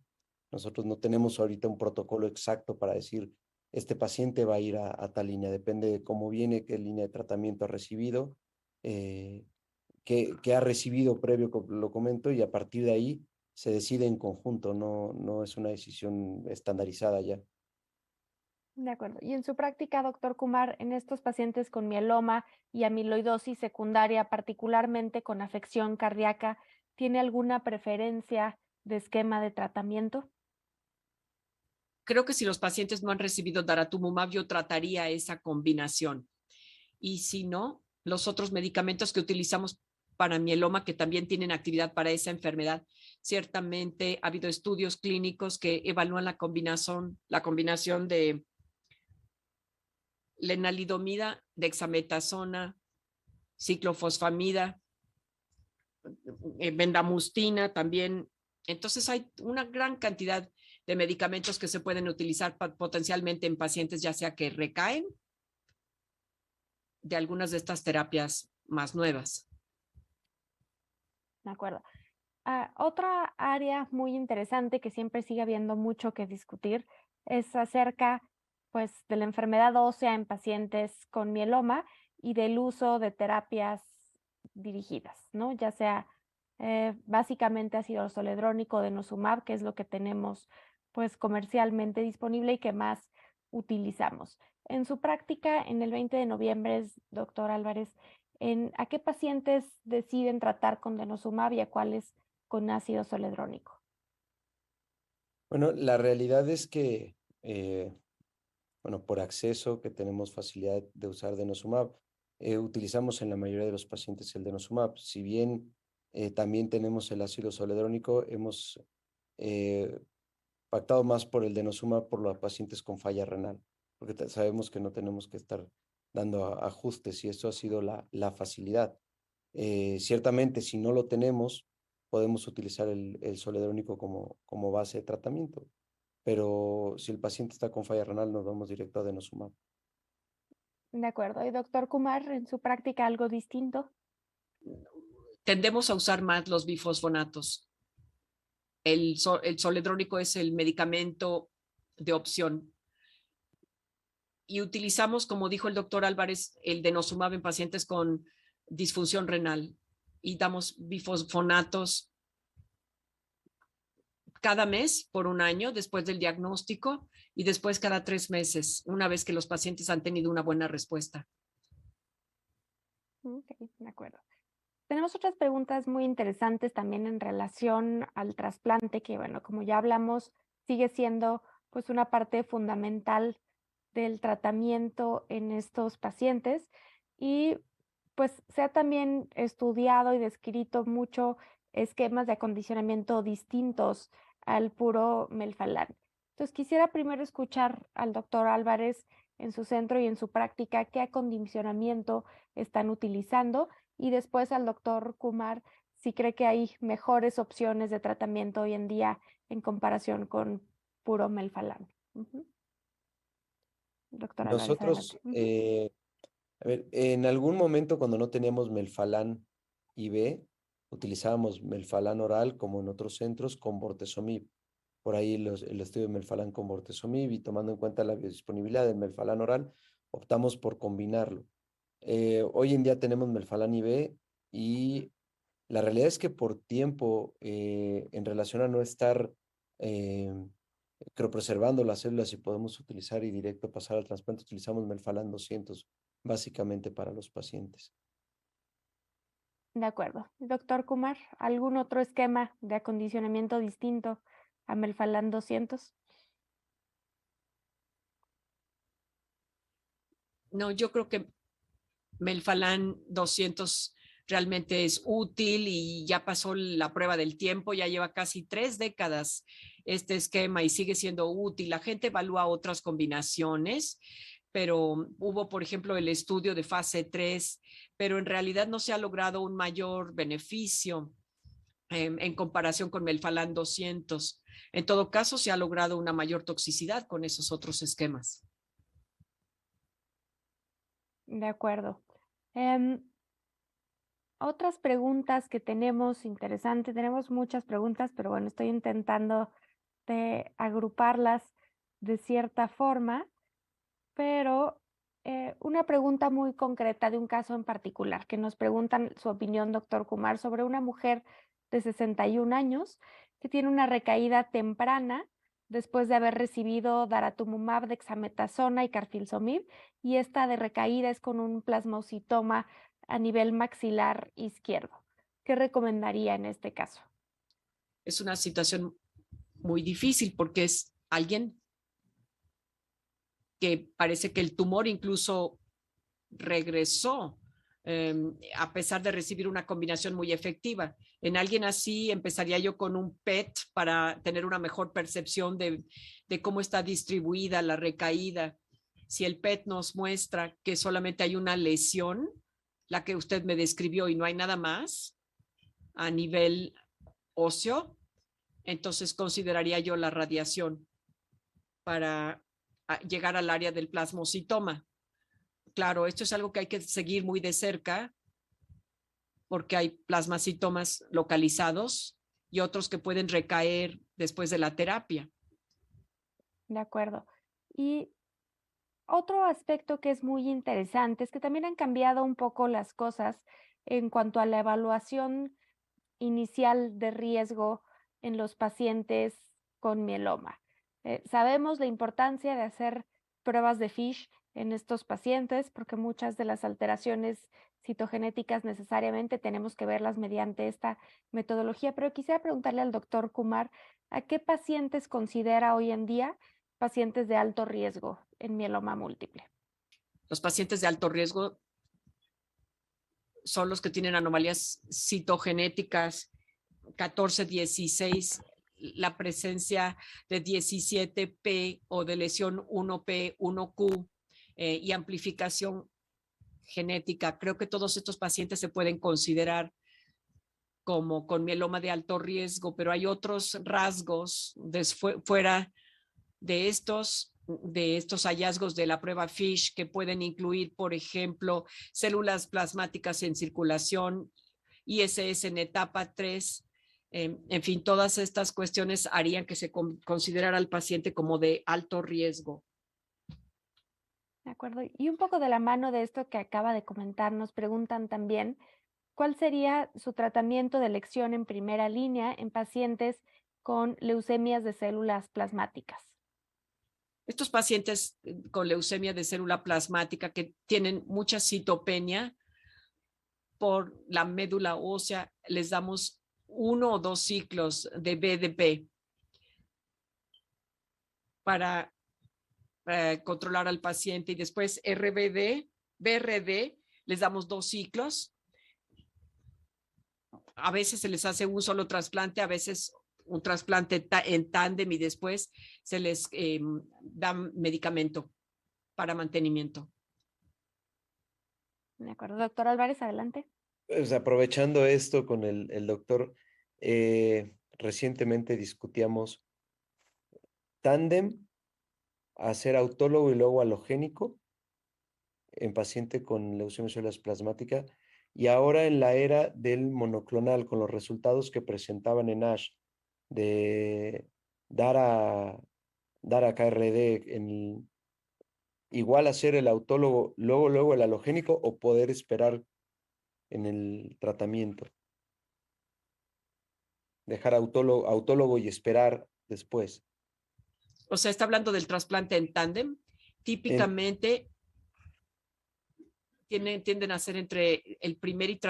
Speaker 3: Nosotros no tenemos ahorita un protocolo exacto para decir, este paciente va a ir a tal línea, depende de cómo viene, qué línea de tratamiento ha recibido, qué ha recibido previo, lo comento, y a partir de ahí se decide en conjunto, no es una decisión estandarizada ya.
Speaker 2: De acuerdo. Y en su práctica, doctor Kumar, en estos pacientes con mieloma y amiloidosis secundaria, particularmente con afección cardíaca, ¿tiene alguna preferencia de esquema de tratamiento?
Speaker 4: Creo que si los pacientes no han recibido daratumumab, yo trataría esa combinación. Y si no, los otros medicamentos que utilizamos para mieloma, que también tienen actividad para esa enfermedad, ciertamente ha habido estudios clínicos que evalúan la combinación de lenalidomida, dexametasona, ciclofosfamida, bendamustina también. Entonces hay una gran cantidad de medicamentos que se pueden utilizar potencialmente en pacientes, ya sea que recaen de algunas de estas terapias más nuevas.
Speaker 2: De acuerdo. Otra área muy interesante que siempre sigue habiendo mucho que discutir es acerca, pues, de la enfermedad ósea en pacientes con mieloma y del uso de terapias dirigidas, ¿no? Ya sea básicamente ácido zoledrónico o denosumab, que es lo que tenemos, pues, comercialmente disponible y que más utilizamos. En su práctica, en el 20 de noviembre, doctor Álvarez, ¿a qué pacientes deciden tratar con denosumab y a cuáles con ácido zoledrónico?
Speaker 3: Bueno, la realidad es que, bueno, por acceso, que tenemos facilidad de usar denosumab, utilizamos en la mayoría de los pacientes el denosumab. Si bien también tenemos el ácido zoledrónico, hemos pactado más por el denosumab por los pacientes con falla renal, porque sabemos que no tenemos que estar dando ajustes y eso ha sido la facilidad. Ciertamente, si no lo tenemos, podemos utilizar el zoledrónico como base de tratamiento, pero si el paciente está con falla renal, nos vamos directo a denosumab.
Speaker 2: De acuerdo. ¿Y doctor Kumar, en su práctica algo distinto?
Speaker 4: Tendemos a usar más los bifosfonatos. el zoledrónico es el medicamento de opción. Y utilizamos, como dijo el doctor Álvarez, el denosumab en pacientes con disfunción renal. Y damos bifosfonatos cada mes por un año después del diagnóstico y después cada 3 meses, una vez que los pacientes han tenido una buena respuesta.
Speaker 2: Ok, de acuerdo. Tenemos otras preguntas muy interesantes también en relación al trasplante, que bueno, como ya hablamos, sigue siendo pues una parte fundamental del tratamiento en estos pacientes y pues se ha también estudiado y descrito mucho esquemas de acondicionamiento distintos al puro melfalán. Entonces quisiera primero escuchar al doctor Álvarez en su centro y en su práctica qué acondicionamiento están utilizando y después al doctor Kumar si cree que hay mejores opciones de tratamiento hoy en día en comparación con puro melfalán. Doctor Álvarez,
Speaker 3: Nosotros,
Speaker 2: adelante.
Speaker 3: a ver, en algún momento cuando no teníamos melfalán IV, utilizábamos melfalán oral como en otros centros con bortezomib. Por ahí el estudio de melfalán con bortezomib y tomando en cuenta la biodisponibilidad del melfalán oral, optamos por combinarlo. Hoy en día tenemos melfalán IV y la realidad es que por tiempo, en relación a no estar criopreservando las células y podemos utilizar y directo pasar al trasplante, utilizamos melfalán 200 básicamente para los pacientes.
Speaker 2: De acuerdo. Doctor Kumar, ¿algún otro esquema de acondicionamiento distinto a melfalán 200?
Speaker 4: No, yo creo que melfalán 200 realmente es útil y ya pasó la prueba del tiempo, ya lleva casi 3 décadas este esquema y sigue siendo útil. La gente evalúa otras combinaciones, pero hubo, por ejemplo, el estudio de fase 3, pero en realidad no se ha logrado un mayor beneficio en comparación con melfalán 200. En todo caso, se ha logrado una mayor toxicidad con esos otros esquemas.
Speaker 2: De acuerdo. Otras preguntas que tenemos interesantes, tenemos muchas preguntas, pero bueno, estoy intentando de agruparlas de cierta forma, pero una pregunta muy concreta de un caso en particular, que nos preguntan su opinión, doctor Kumar, sobre una mujer de 61 años que tiene una recaída temprana después de haber recibido daratumumab, dexametasona y carfilzomib, y esta de recaída es con un plasmocitoma a nivel maxilar izquierdo. ¿Qué recomendaría en este caso?
Speaker 4: Es una situación muy difícil porque es alguien que parece que el tumor incluso regresó a pesar de recibir una combinación muy efectiva. En alguien así empezaría yo con un PET para tener una mejor percepción de cómo está distribuida la recaída. Si el PET nos muestra que solamente hay una lesión, la que usted me describió, y no hay nada más a nivel óseo, entonces consideraría yo la radiación para llegar al área del plasmocitoma. Claro, esto es algo que hay que seguir muy de cerca porque hay plasmacitomas localizados y otros que pueden recaer después de la terapia.
Speaker 2: De acuerdo. Y otro aspecto que es muy interesante es que también han cambiado un poco las cosas en cuanto a la evaluación inicial de riesgo en los pacientes con mieloma. Sabemos la importancia de hacer pruebas de FISH en estos pacientes porque muchas de las alteraciones citogenéticas necesariamente tenemos que verlas mediante esta metodología, pero quisiera preguntarle al doctor Kumar, ¿a qué pacientes considera hoy en día pacientes de alto riesgo en mieloma múltiple?
Speaker 4: Los pacientes de alto riesgo son los que tienen anomalías citogenéticas 14, 16, la presencia de 17P o de lesión 1P, 1Q y amplificación genética. Creo que todos estos pacientes se pueden considerar como con mieloma de alto riesgo, pero hay otros rasgos fuera de estos hallazgos de la prueba FISH que pueden incluir, por ejemplo, células plasmáticas en circulación, ISS en etapa 3, En fin, todas estas cuestiones harían que se considerara al paciente como de alto riesgo.
Speaker 2: De acuerdo. Y un poco de la mano de esto que acaba de comentar, nos preguntan también, ¿cuál sería su tratamiento de elección en primera línea en pacientes con leucemias de células plasmáticas?
Speaker 4: Estos pacientes con leucemia de célula plasmática que tienen mucha citopenia por la médula ósea, les damos 1 o 2 ciclos de BDP para controlar al paciente, y después BRD, les damos 2 ciclos. A veces se les hace un solo trasplante, a veces un trasplante en tándem, y después se les da medicamento para mantenimiento.
Speaker 2: De acuerdo. Doctor Álvarez, adelante.
Speaker 3: Pues aprovechando esto con el doctor, recientemente discutíamos tándem, hacer autólogo y luego halogénico en paciente con leucemia de células plasmáticas, y ahora en la era del monoclonal, con los resultados que presentaban en ASH de Dara KRD, igual hacer el autólogo, luego el halogénico, o poder esperar en el tratamiento. Dejar autólogo y esperar después.
Speaker 4: O sea, está hablando del trasplante en tándem. Típicamente tienden a ser entre el primer y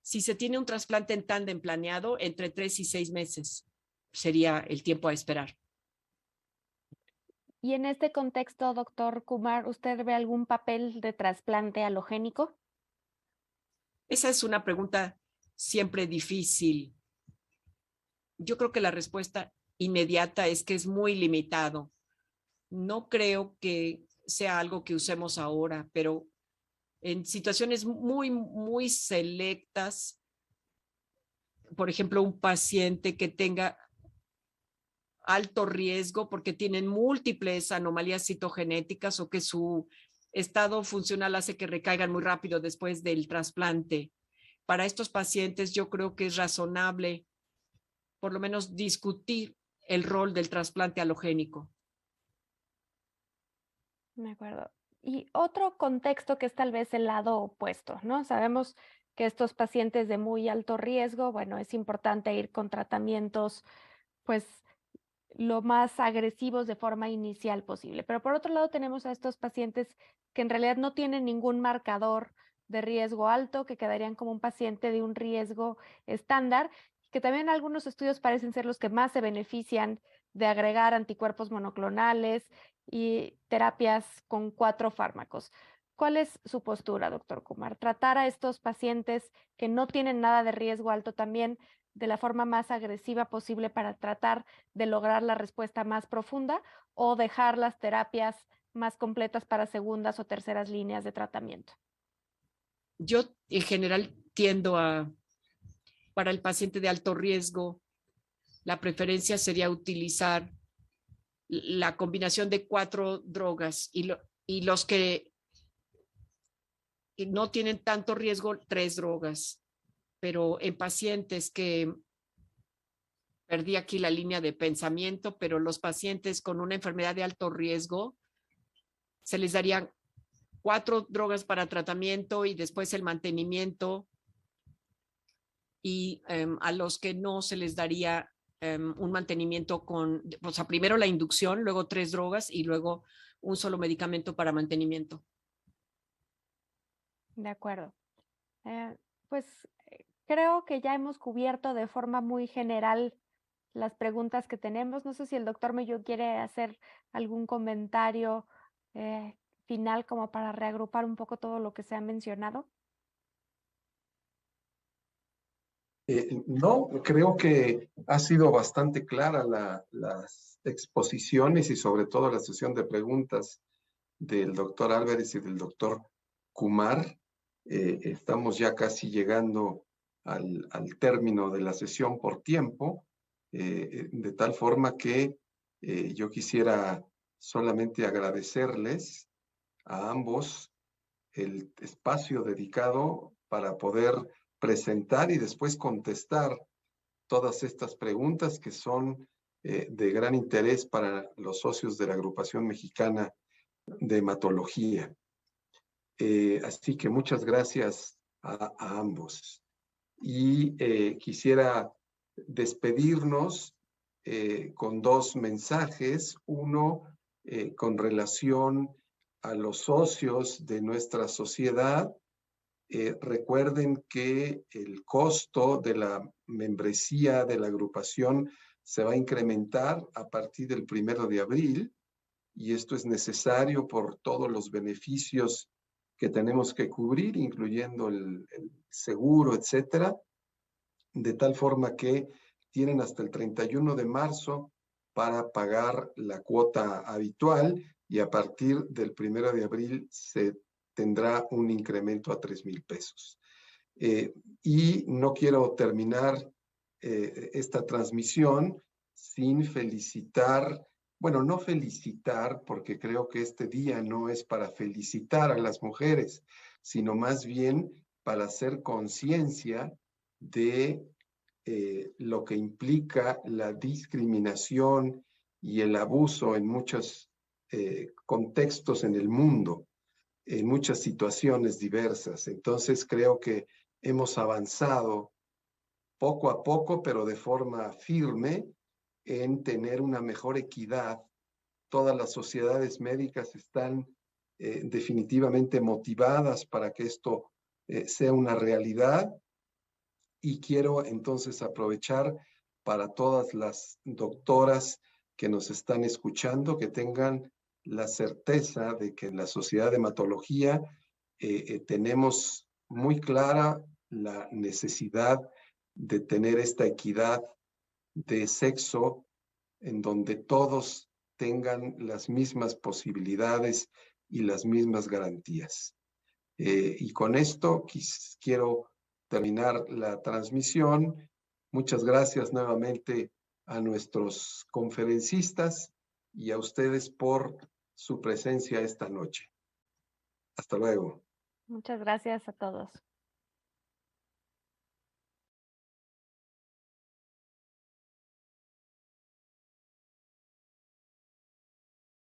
Speaker 4: si se tiene un trasplante en tándem planeado, entre 3 y 6 meses sería el tiempo a esperar.
Speaker 2: Y en este contexto, doctor Kumar, ¿usted ve algún papel de trasplante halogénico?
Speaker 4: Esa es una pregunta siempre difícil. Yo creo que la respuesta inmediata es que es muy limitado. No creo que sea algo que usemos ahora, pero en situaciones muy, muy selectas, por ejemplo, un paciente que tenga alto riesgo porque tienen múltiples anomalías citogenéticas, o que su estado funcional hace que recaigan muy rápido después del trasplante. Para estos pacientes yo creo que es razonable por lo menos discutir el rol del trasplante halogénico.
Speaker 2: De acuerdo. Y otro contexto que es tal vez el lado opuesto, ¿no? Sabemos que estos pacientes de muy alto riesgo, bueno, es importante ir con tratamientos, pues, lo más agresivos de forma inicial posible. Pero por otro lado tenemos a estos pacientes que en realidad no tienen ningún marcador de riesgo alto, que quedarían como un paciente de un riesgo estándar, que también algunos estudios parecen ser los que más se benefician de agregar anticuerpos monoclonales y terapias con 4 fármacos. ¿Cuál es su postura, doctor Kumar? ¿Tratar a estos pacientes que no tienen nada de riesgo alto también de la forma más agresiva posible para tratar de lograr la respuesta más profunda, o dejar las terapias más completas para segundas o terceras líneas de tratamiento?
Speaker 4: Yo en general tiendo para el paciente de alto riesgo, la preferencia sería utilizar la combinación de 4 drogas, y los que no tienen tanto riesgo, 3 drogas. Pero en pacientes que perdí aquí la línea de pensamiento, pero los pacientes con una enfermedad de alto riesgo se les darían 4 drogas para tratamiento y después el mantenimiento, y a los que no se les daría un mantenimiento o sea, primero la inducción, luego 3 drogas y luego un solo medicamento para mantenimiento.
Speaker 2: De acuerdo. Pues creo que ya hemos cubierto de forma muy general las preguntas que tenemos. No sé si el doctor Mellón quiere hacer algún comentario final como para reagrupar un poco todo lo que se ha mencionado.
Speaker 1: No, creo que ha sido bastante clara las exposiciones y sobre todo la sesión de preguntas del doctor Álvarez y del doctor Kumar. Estamos ya casi llegando al término de la sesión por tiempo, de tal forma que yo quisiera solamente agradecerles a ambos el espacio dedicado para poder presentar y después contestar todas estas preguntas que son de gran interés para los socios de la Agrupación Mexicana de Hematología. Así que muchas gracias a ambos. Y quisiera despedirnos con dos mensajes. Uno, con relación a los socios de nuestra sociedad. Recuerden que el costo de la membresía de la agrupación se va a incrementar a partir del 1 de abril, y esto es necesario por todos los beneficios que tenemos que cubrir, incluyendo el seguro, etcétera, de tal forma que tienen hasta el 31 de marzo para pagar la cuota habitual, y a partir del 1 de abril se tendrá un incremento a 3,000 pesos. Y no quiero terminar esta transmisión sin felicitar, bueno, no felicitar, porque creo que este día no es para felicitar a las mujeres, sino más bien para hacer conciencia de lo que implica la discriminación y el abuso en muchos contextos en el mundo, en muchas situaciones diversas. Entonces creo que hemos avanzado poco a poco, pero de forma firme, en tener una mejor equidad. Todas las sociedades médicas están definitivamente motivadas para que esto sea una realidad, y quiero entonces aprovechar para todas las doctoras que nos están escuchando, que tengan la certeza de que en la Sociedad de Hematología tenemos muy clara la necesidad de tener esta equidad de sexo, en donde todos tengan las mismas posibilidades y las mismas garantías. Y con esto quiero terminar la transmisión. Muchas gracias nuevamente a nuestros conferencistas y a ustedes por su presencia esta noche. Hasta luego.
Speaker 2: Muchas gracias a todos.